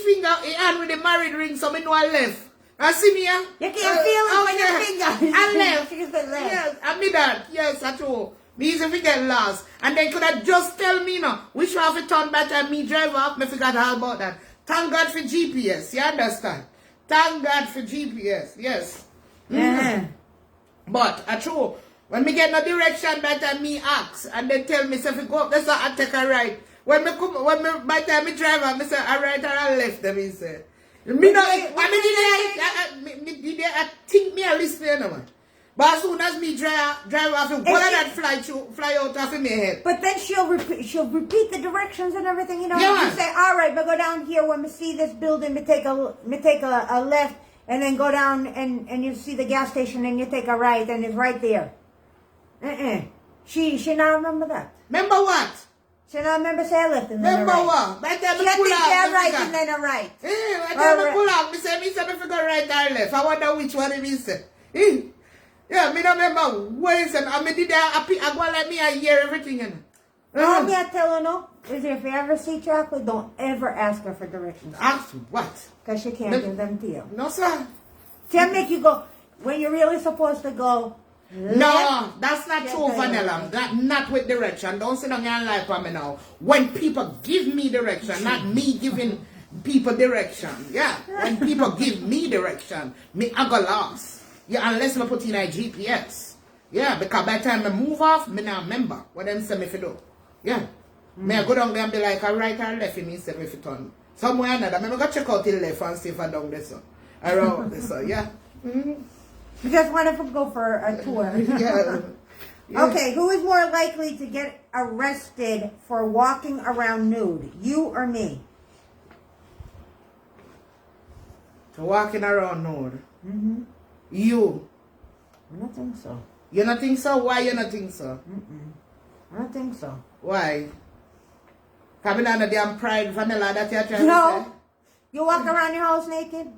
finger hand with the married ring so me know I left. I see me here. You can't feel it with your finger. I left. She said left. Yes, I mean that. Yes, that's true. Me easy to get lost. And then could I just tell me now which one to turn back and me drive off? Me forgot all about that. Thank God for GPS. You understand? Thank God for GPS. Yes. But I true. When me get no direction by the time me ask and they tell me say if you go up this I take a right. By the time me drive I say a right or a left them me say. Me no I think me a listener no man. But as soon as me drive off, all of that fly out of my head. But then she'll repeat the directions and everything, you know. Yeah. You say, all right, but go down here when we see this building, we take a left, and then go down and you see the gas station, and you take a right, and it's right there. She not remember that. Remember what? She not remember say a left and then a Remember right. what? By the time She I pull think out, they're right and then a right. By the time I pull out, me say me figure right or left. I wonder which one it is. Yeah, me don't remember what is it. I mean, did I go like me, I hear everything. You know? All me I tell her no is if you ever see chocolate, don't ever ask her for directions. Ask what? Because she can't give them to you. No, sir. She'll make you go, when you're really supposed to go, no, that's not true, Vanilla. Not with direction. Don't sit down and lie for me now. When people give me direction, not me giving people direction. Yeah, when people give me direction, me I go lost. Yeah, unless I put in a GPS. Yeah, because by the time I move off, me not remember what them say me to do. Yeah. Me I go down there and be like, a right or left in me say me to turn. Somewhere or another, me go check out the left and see if I down this one. Around this one, yeah. You just want to go for a tour. Yeah. Okay, who is more likely to get arrested for walking around nude? You or me? Walking around nude. You. I don't think so. You not think so? Why you not think so? I don't think so. Why? Coming on the damn pride vanilla that you're trying to No. You walk around your house naked?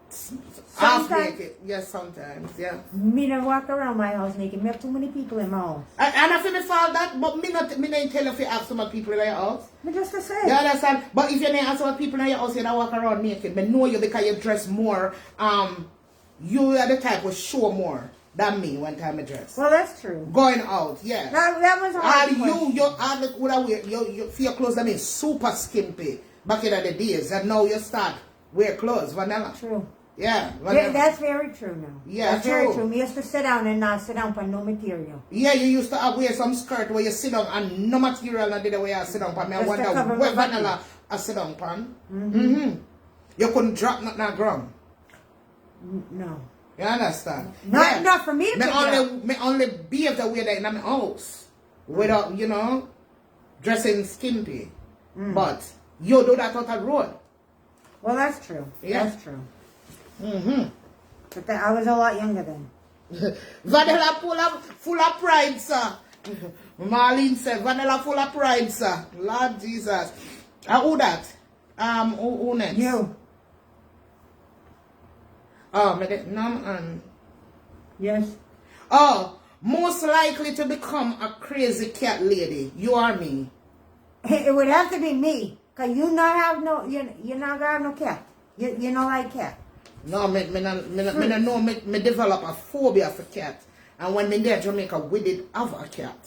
say? Half Sometimes. naked. Yes, sometimes, yeah. Me don't walk around my house naked. Me have too many people in my house. And I feel me fall that, but me not tell you if you have so much people in your house. Me just to say. You understand? But if you don't have so much people in your house, you don't walk around naked. Me know you because you dress more. You are the type who show more than me when time I dress. Well, that's true. Going out, yeah. That was a hard question. You for your clothes, I mean, super skimpy back in the days, and now you start wear clothes, vanilla. True. Yeah, Yeah, that's very true now. Yeah, that's very true. Me used to sit down and not sit down for no material. Yeah, you used to wear some skirt where you sit down and no material and did the way I sit down for me. I Just to wonder cover where my vanilla I sit down pan. You couldn't drop nothing on the ground. No. You understand? Not for me to pick it up. Me only be able to wear that in my house without, dressing skimpy. But you do that out the road. Well, that's true. Yeah. That's true. But I was a lot younger then. Vanilla full of pride, sir. Marlene said, vanilla full of pride, sir. Lord Jesus. Who that? Who next? You. Oh, Yes. Oh, most likely to become a crazy cat lady. You or me? It would have to be me. Because you not have no, you not gonna have no cat. You not like cat. No, me develop a phobia for cat. And when me there in Jamaica, we did have a cat.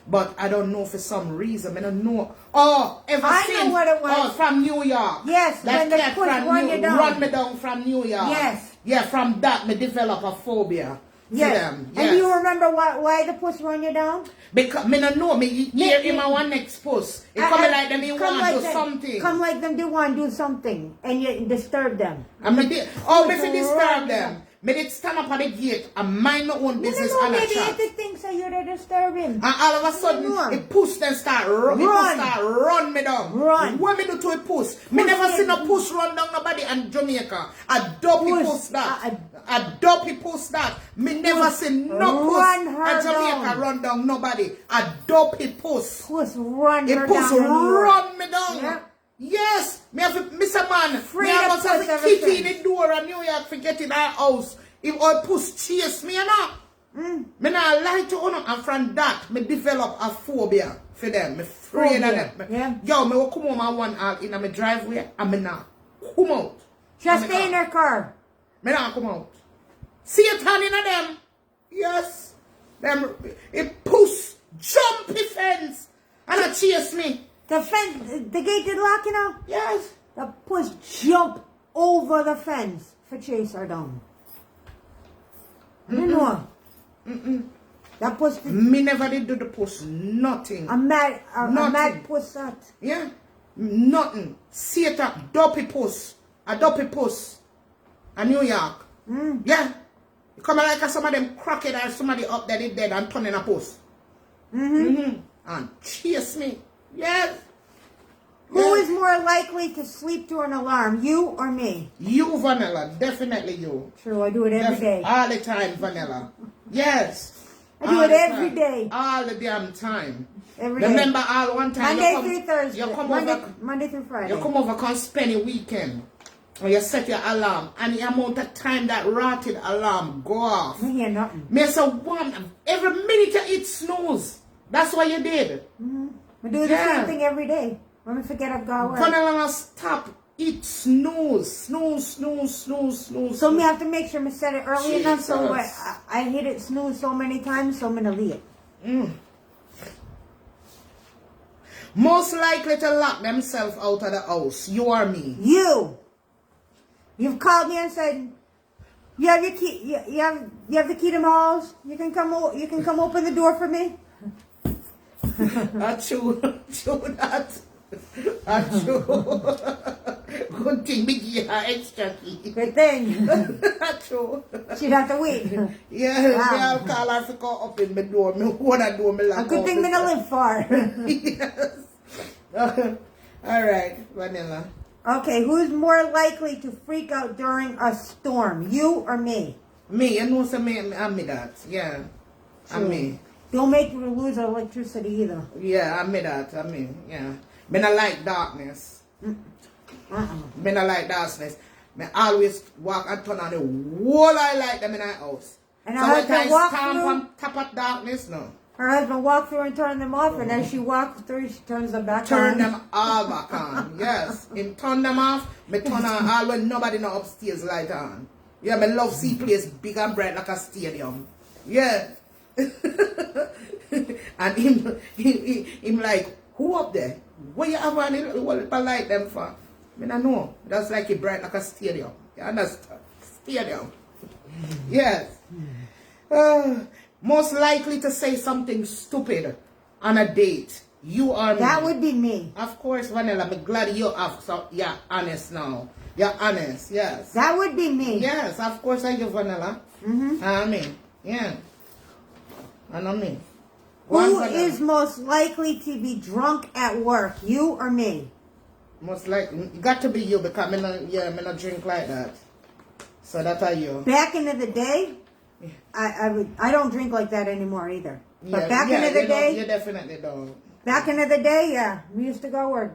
But I don't know for some reason. I don't know. Oh, ever I since. know what it was. Oh, from New York. Yes, that when the cat push from run you down. Run me down from New York. Yes. Yeah, from that, me develop a phobia. Yes. Them. And Yes. you remember why the puss run you down? Because me don't know. Me hear him a one next post. It come like them he want to do something. Come like them they want to do something and you disturb them. And me did, oh, me fi disturb them. Me did stand up at the gate and mind my own business and a maybe chat. it thinks that you're there disturbing. And all of a sudden, it push then start run me down. Run. What me do to a push? Me never seen a push run down nobody in Jamaica. A dopey push that. A dopey push that. Me never seen no push in Jamaica run down nobody. A dopey push. Puss run It her push down. run me down. Yeah. Yes, me have to, Mr. Man, Free me have the to puss have a ever key in since. the door in New York for getting our house. If all puss chase me, you know. Me not lie to you, and from that, me develop a phobia for them. Me afraid of them. Yeah. Yo, me will come home and one out in my driveway, and me not come out. Just stay in her car. Me not come out. See it turning at them. Yes. Them, it push, jumpy fence, and it chase me. The fence, the gate is locked, you know? Yes. The puss jump over the fence for chase her down. You know? That puss, Me never did do the push, nothing. a mad puss that. Yeah, nothing. See it up, dopey puss, a dopey puss, a New York. Yeah, You come like some of them crocodile, somebody up there they dead and turn in a post. And chase me. Yes. Who is more likely to sleep to an alarm, you or me? You, Vanilla. Definitely you. True, I do it every day. All the time, Vanilla. Yes. I do it every day. All the damn time. Every day. Remember all one time Monday through Thursday. You come Monday through Friday. You come over, come spend a weekend. Or you set your alarm. And the amount of time that rotted alarm go off. I hear nothing. Me say one, every minute you hit snooze. That's what you did. I do the same thing every day. When I forget I've got work. Vanilla stop. It snooze. Snooze. So me have to make sure I set it early enough so I hit it snooze so many times so I'm going to leave it. Most likely to lock themselves out of the house. You or me? You. You've called me and said, you have your key. You have the key to my house. You can come open the door for me. That's true. True that. That's true. Good thing we give her extra key. Good thing. That's true. She'd have to wait. Yeah, I'll call her to come up in my door. Me wanna do me like a good thing me to live far. Yes. All right, Vanilla. Okay, who's more likely to freak out during a storm, you or me? Me, you know, so I'm me that. Yeah, I'm me. Don't make you lose electricity either. Yeah, I'm me that. I mean, yeah. Me not like darkness. Me not like darkness. Me always walk and turn on the whole I like them in our house. And so when I stand on top of darkness, no. Her husband walked through and turned them off, and as she walks through, she turns them back on. Turn them all back on, yes. Him turn them off, me turn on all when nobody no upstairs light on. Yeah, me love see place big and bright like a stadium. Yeah. And him like, who up there? What you have on it? What light them for? I don't know. That's like it bright like a stadium. You understand? Stadium. Yes. Most likely to say something stupid on a date. You or me. That would be me. Of course, Vanilla. I'm glad you're honest now. You're honest, yes. That would be me. Yes, of course I do, Vanilla. I mean, yeah. And I mean. Who is most likely to be drunk at work? You or me? Most likely. It got to be you because I not drink like that. So that are you. Back into the day, I don't drink like that anymore either. But back into the day, you definitely don't. Back into the day, yeah, we used to go work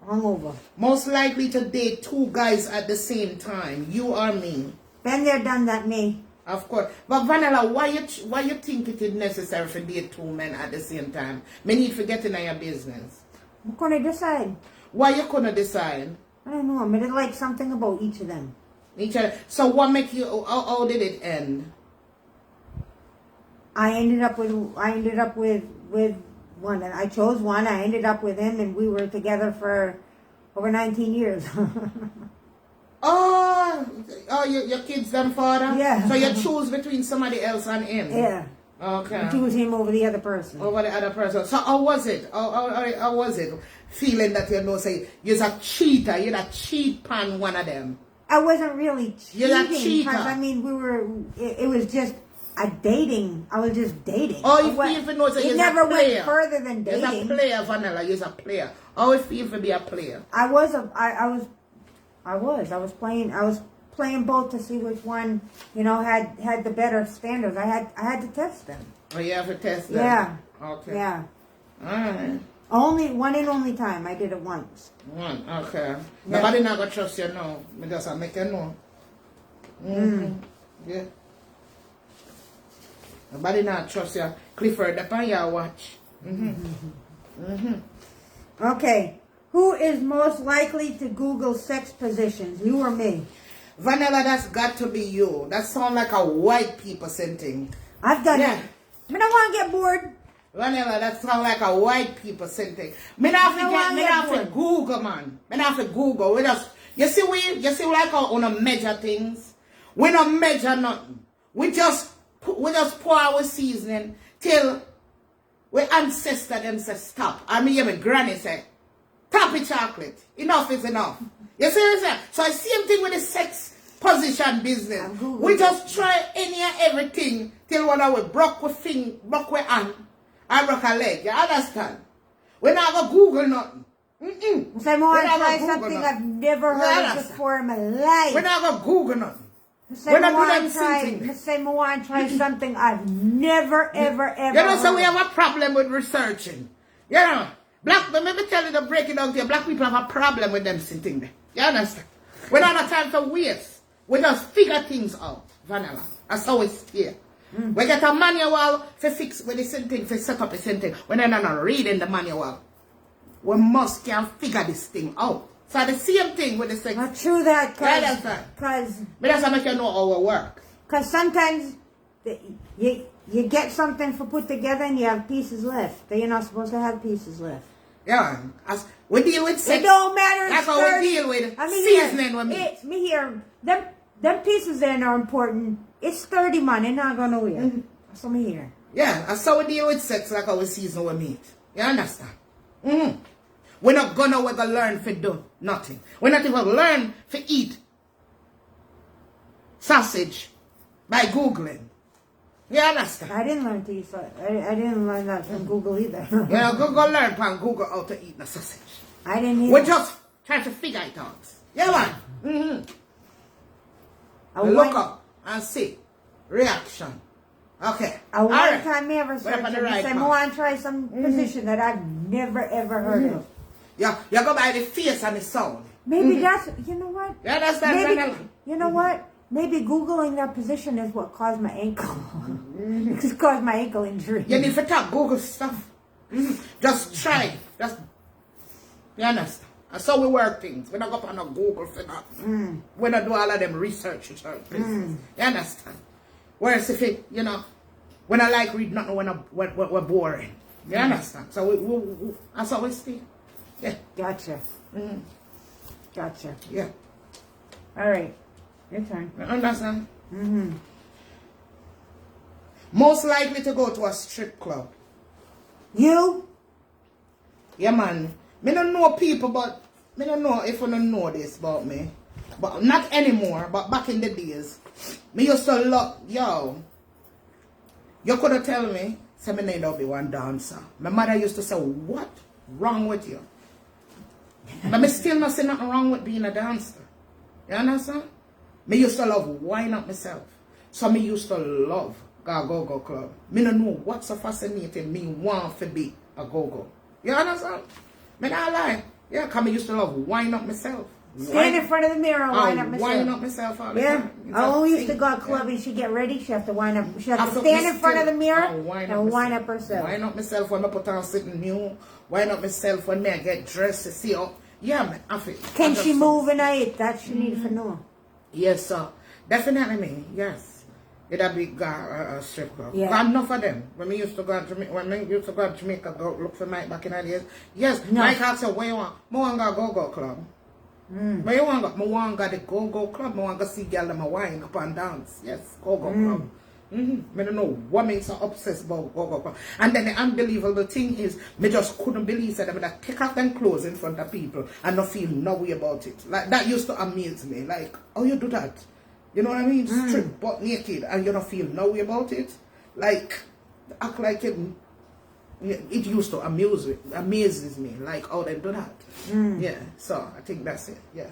hungover. Most likely to date two guys at the same time, you or me. Been there, done that, me. Of course. But Vanilla, why you think it is necessary for date two men at the same time? Me need to get in your business. I'm gonna decide. Why you couldn't decide? I don't know. I mean, like something about each of them. Each other. So what make you? How did it end? I ended up with one. I chose one. I ended up with him, and we were together for over 19 years. Your kids them father? Yeah. So you choose between somebody else and him? Yeah. Okay. I choose him over the other person. Over the other person. So how was it? How was it? Feeling that say you're a cheater, you're a cheat pan one of them. I wasn't really cheating. You're a cheater. Because, I mean, it was just a dating. I was just dating. Oh, if you even know that it never went further than dating. You're a player, Vanilla. You're a player. Oh, if you even be a player. I was playing both to see which one, had the better standards. I had to test them. Oh, you have to test them? Yeah. Okay. Yeah. Alright. Only time. I did it once. One, okay. Yeah. Nobody not gonna trust you now. Because I make you know. Yeah. Nobody not trust you. Clifford, upon your watch. Okay. Who is most likely to Google sex positions? You or me? Vanilla, that's got to be you. That sound like a white people thing. I've done it. I don't want to get bored. Vanilla, that sound like a white people thing. Me not to Google, man. Me not to Google. You see like on a measure things. We don't measure nothing. We just pour our seasoning till we ancestor them say stop. I mean, my granny say, stop it chocolate. Enough is enough. You see what I'm saying? So the same thing with the sex position business. We just try any and everything till when we broke with hand, I broke a leg. You understand? We not go Google nothing. So I want to try something I've never heard of before in my life. We not go Google nothing. I want to try something I've never, ever You know, so we have a problem with researching. You know, let me tell you the break it down here. Black people have a problem with them sitting there. You understand? We don't have time to waste. We just figure things out. Vanilla. That's how it's here. We get a manual for fix with the same thing, for set up the same thing. When they're not reading the manual, we must can figure this thing out. So the same thing with the sex. Not true that, because but that's how make you know how it work. Because sometimes you get something for put together and you have pieces left. That you're not supposed to have pieces left. Yeah, as we deal with sex. It don't matter. That's how we deal with seasoning with me. Me here. Them pieces then are important. It's 30 man. They're not going nowhere. That's what me here. Yeah, that's how we deal with sex, like how we season with meat. You understand? We're not gonna learn for do nothing. We're not even learn for eat sausage by Googling. You understand? I didn't learn to eat sausage. I didn't learn that from Google either. Yeah, go learn from Google how to eat the sausage. I didn't either. We're just trying to figure it out. Yeah, man. Look up and see. Reaction. Okay. One time I ever searched and said, I want to try some position that I've never ever heard of. Yeah, you go by the face and the sound. Maybe that's, you know what? Yeah, that's that. Maybe, you know what? Maybe Googling that position is what caused my ankle. It's caused my ankle injury. You need to talk Google stuff. Just try. Just, you understand? That's how we work things. We don't go on a Google for that. We don't do all of them research. You understand? Whereas if it, you know, when I like read nothing, when we're boring. You understand? So we that's how we speak. Yeah. Gotcha. Gotcha. Yeah. All right. Your turn. You understand? Most likely to go to a strip club. You? Yeah, man. Me don't know people, but me don't know if you don't know this about me. But not anymore, but back in the days. Me used to love, yo. You could have tell me, say me name don't be one dancer. My mother used to say, what wrong with you? But me still not say nothing wrong with being a dancer. You understand? Me used to love wine up myself. So me used to love go-go club. Me don't know what's so fascinating me want to be a go-go. You understand? Me not lie. Yeah, because me used to love wine up myself. Stand in front of the mirror and wind up myself. Wind up myself all the time. I always used to go to club and she'd get ready. She have to wind up. She have to stand in front of the mirror and wind up herself. Wind up myself when I put on something new. Wind up myself when I get dressed to see how. Yeah, man. Can she move and I eat? That she need to know. Yes, sir. Definitely me. Yes. It a big strip club. Yeah. Got enough of them. When we used to go to Jamaica, go look for Mike back in the days. Yes. No. Mike asked her, where you want? I want to go club. But you want to the go-go club. I want to see girls them wine up and dance. Yes, go-go club. I don't know what makes her obsessed about go-go club. And then the unbelievable thing is, me just couldn't believe that I take off them clothes in front of people and not feel no way about it. Like, that used to amaze me. Like, how you do that? You know what I mean? Strip, butt naked, and you don't feel no way about it. Like, act like it used to amazes me, like how they do that. Yeah, so I think that's it. Yeah.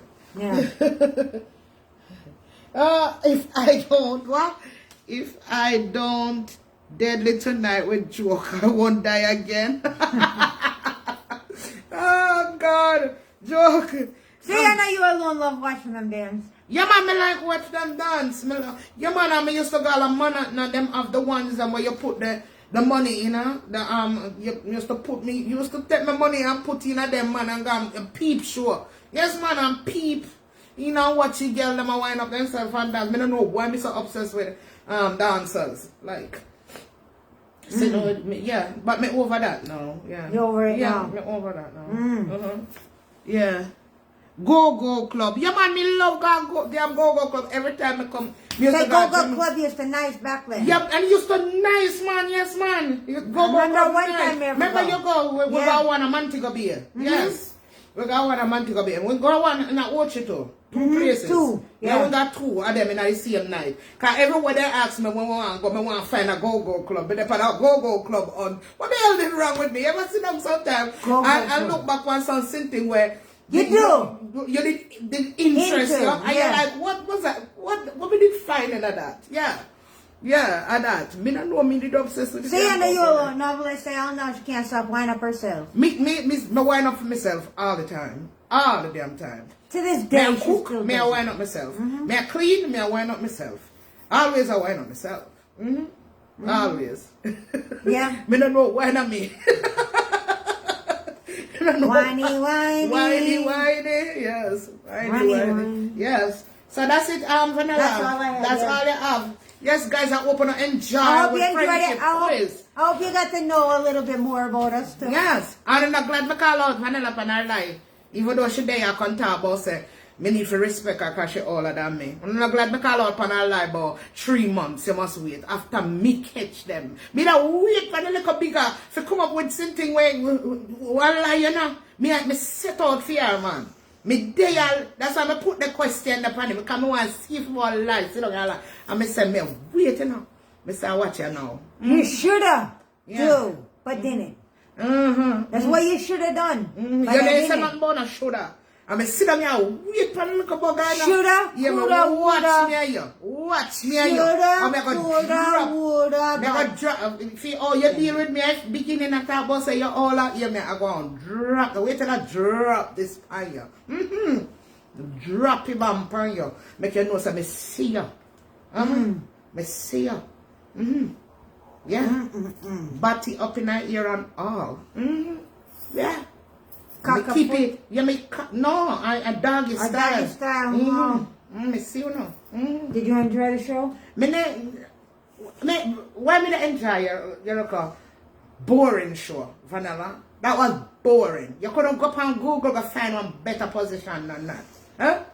If I don't deadly tonight with joke, I won't die again. Oh God, joke. See, I know you alone love watching them dance. Yeah, man, me like watch them dance. Yeah, man, I used to go to man, them have the ones where you put the money, you know, you used to take my money and put in them, man, and go and peep show. Yes, man, and peep. You know, watch the girl, them wind up themselves and dance. I don't know why I'm so obsessed with dancers. Like, so, yeah, but me over that now. Yeah. You over it now? Yeah, me over that now. Yeah. Go-go club. Yeah, man, me love go-go club. Every time I come. The go-go club used to nice back then. Yep, and used to nice, man. Yes, man. Go-go club. One time remember you go, we go on a Montego Bay. Yes. We got one in Montego Bay. We got one in Ochi too. Two places. Two. Yeah, we got two of them in the same night. Because everywhere they ask me when we want to go, I want to find a go-go club. But they put a go-go club on. What the hell is wrong with me? You ever see them sometimes? I look back on something where you did interest you. And you're like, what was that? What we did find in that? Yeah. Yeah, and that. Me don't know me did obsessed with the See, and you novelist say, oh no, she can't stop winding up herself. Me wind up for myself all the time. All the damn time. To this day, me I cook, me I wind up myself. Me I clean, me I wind up myself. Always I wind up myself. Always. Yeah. Me don't know wind up me. Whiny. Whiny. Yes. Whiny. Yes. So that's it, Vanilla. That's all I have. That's all I have. Yes, guys, I hope you enjoy I hope with you enjoyed friendship it. quiz. I hope you got to know a little bit more about us too. Yes. And I'm glad we call out Vanilla on her life. Even though she there, I can't talk about say, me need to respect her because she older than me. I'm not glad me call out on her life about 3 months. You must wait. After me catch them. Me da wait for the little bigger to come up with something where, well, you know, me set out for her, man. Me there, that's why I put the question upon him. Because I want to see if my life. And I say, me wait, you know. I say, watch you now. You should have, do, but didn't. That's what you should have done. You know, someone born a shoulda. I mean, sit down here, wait for the little bugger. Shoulda, watch me here. Watch me here. I'm going to drop. See, oh, you deal with me beginning of talk about say you're all out here, I'm going to drop. Wait till I drop this on you. Drop it bump on you. Make you know, so I see you. I see you. Yeah. Body up in her ear and all. Yeah. Keep it. You make no, a doggy style. A doggy style. I see you know. Did you enjoy the show? Why me not enjoy your boring show, Vanilla? That was boring. You couldn't go up on Google to find one better position than that. Huh?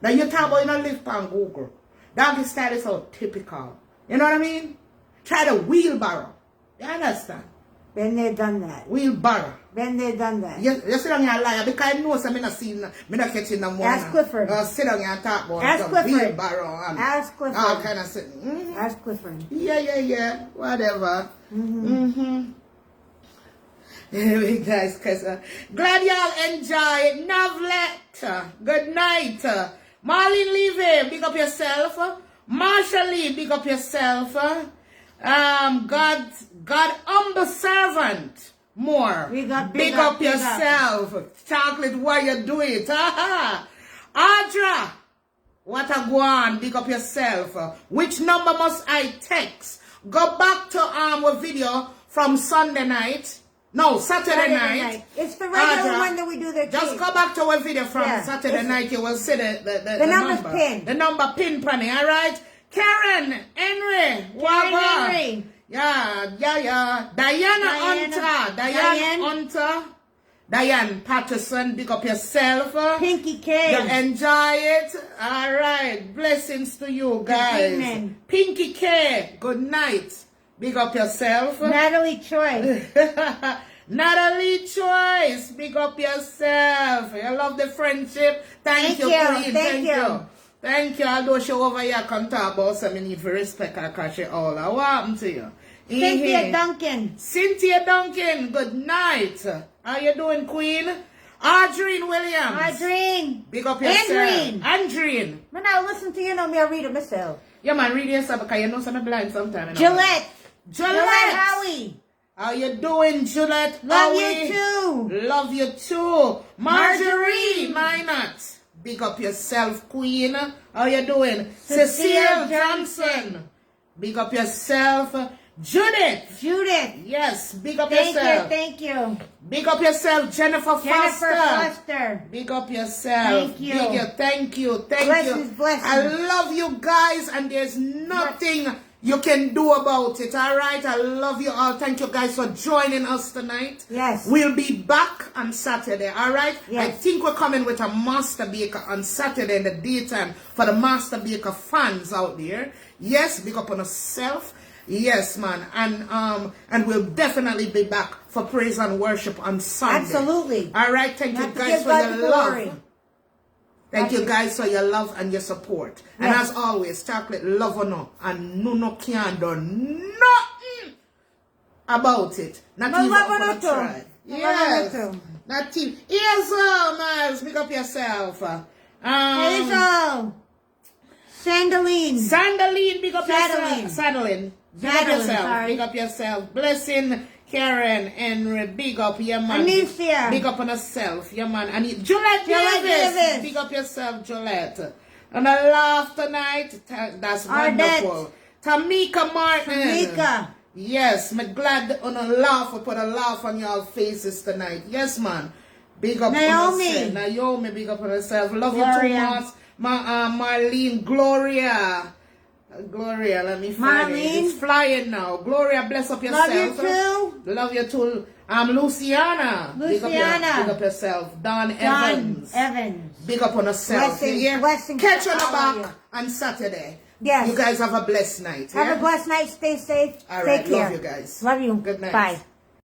Now you talk about you don't live on Google. Doggy style is so typical. You know what I mean? Try the wheelbarrow. You understand? When they done that. Wheelbarrow. When they done that. You sit down here and lie because I know some me not catching them one. Ask Clifford. Sit down here and talk about Ask Clifford. wheelbarrow and Ask Clifford. all kind of shit. Ask Clifford. Yeah. Whatever. Anyway, guys, glad y'all enjoyed. Novlet. Good night. Marlene Levy, big up yourself. Marsha Lee, big up yourself. God humble servant. More. Big up yourself. Chocolate, why you do it? Audra, what a go on? Big up yourself. Which number must I text? Go back to a video from Sunday night. No, Saturday night. It's the regular one that we do the Just go back to a video from Saturday night. You will see the number's number. pinned. The number pinned, Penny. All right. Karen, Henry, Wawa. Yeah. Diana Hunter. Diane Patterson, pick up yourself. Pinky K. You enjoy it. All right. Blessings to you guys. Amen. Pinky K. Good night. Big up yourself. Natalie Choice. Natalie Choice. Big up yourself. I love the friendship. Thank you, Queen. Thank you. Thank you. Although she over here can talk about some need for respect her because she all. What happened to you? Cynthia Duncan. Cynthia Duncan. Good night. How you doing, Queen? Audrine Williams. Audrine. Big up yourself. Andrine. When I listen to you, know me, I read it myself. Yeah, man, read yourself because you know some blind sometimes. Gillette. Howie. How you doing, Gillette? Love you too. Love you too. Marjorie Minot. Big up yourself, Queen. How you doing? Cecile Johnson. Big up yourself. Judith. Yes, big up yourself. Thank you. Big up yourself, Jennifer Foster. Big up yourself. Thank you. Blessings. I love you guys, and there's nothing you can do about it. All right, I love you all. Thank you guys for joining us tonight. Yes. We'll be back on Saturday. All right. Yes. I think we're coming with a Master Baker on Saturday in the daytime for the Master Baker fans out there. Yes, big up on yourself. Yes, man. And we'll definitely be back for praise and worship on Sunday. Absolutely. All right. Thank you guys for your love. Thank you guys for your love and your support. And as always, chocolate love or no, and no can do nothing about it. Not even gonna try. Yes. Not even. Yes, Miles. Pick up yourself. Sandaline, big up yourself. Sandaline. Big up yourself. Big up yourself. Blessing, Karen, Henry, big up your man. Alicia. Big up on yourself, your man. And Juliet Davis. Big up yourself, Juliet. And I laugh tonight. That's wonderful. Tamika Martin. Tamika. Yes, I'm glad on a laugh. I put a laugh on your faces tonight. Yes, man. Big up Naomi. on Naomi, big up on herself. Love you too much. Marlene, Gloria, let me find it. It's flying now. Gloria, bless up yourself. Love you too. Love you too. Luciana. Big up yourself. Don Evans. Big up on herself. Blessing. Catch on the back on Saturday. Yes. You guys have a blessed night. Have a blessed night. Stay safe. All right. Take care. Love you guys. Love you. Good night. Bye.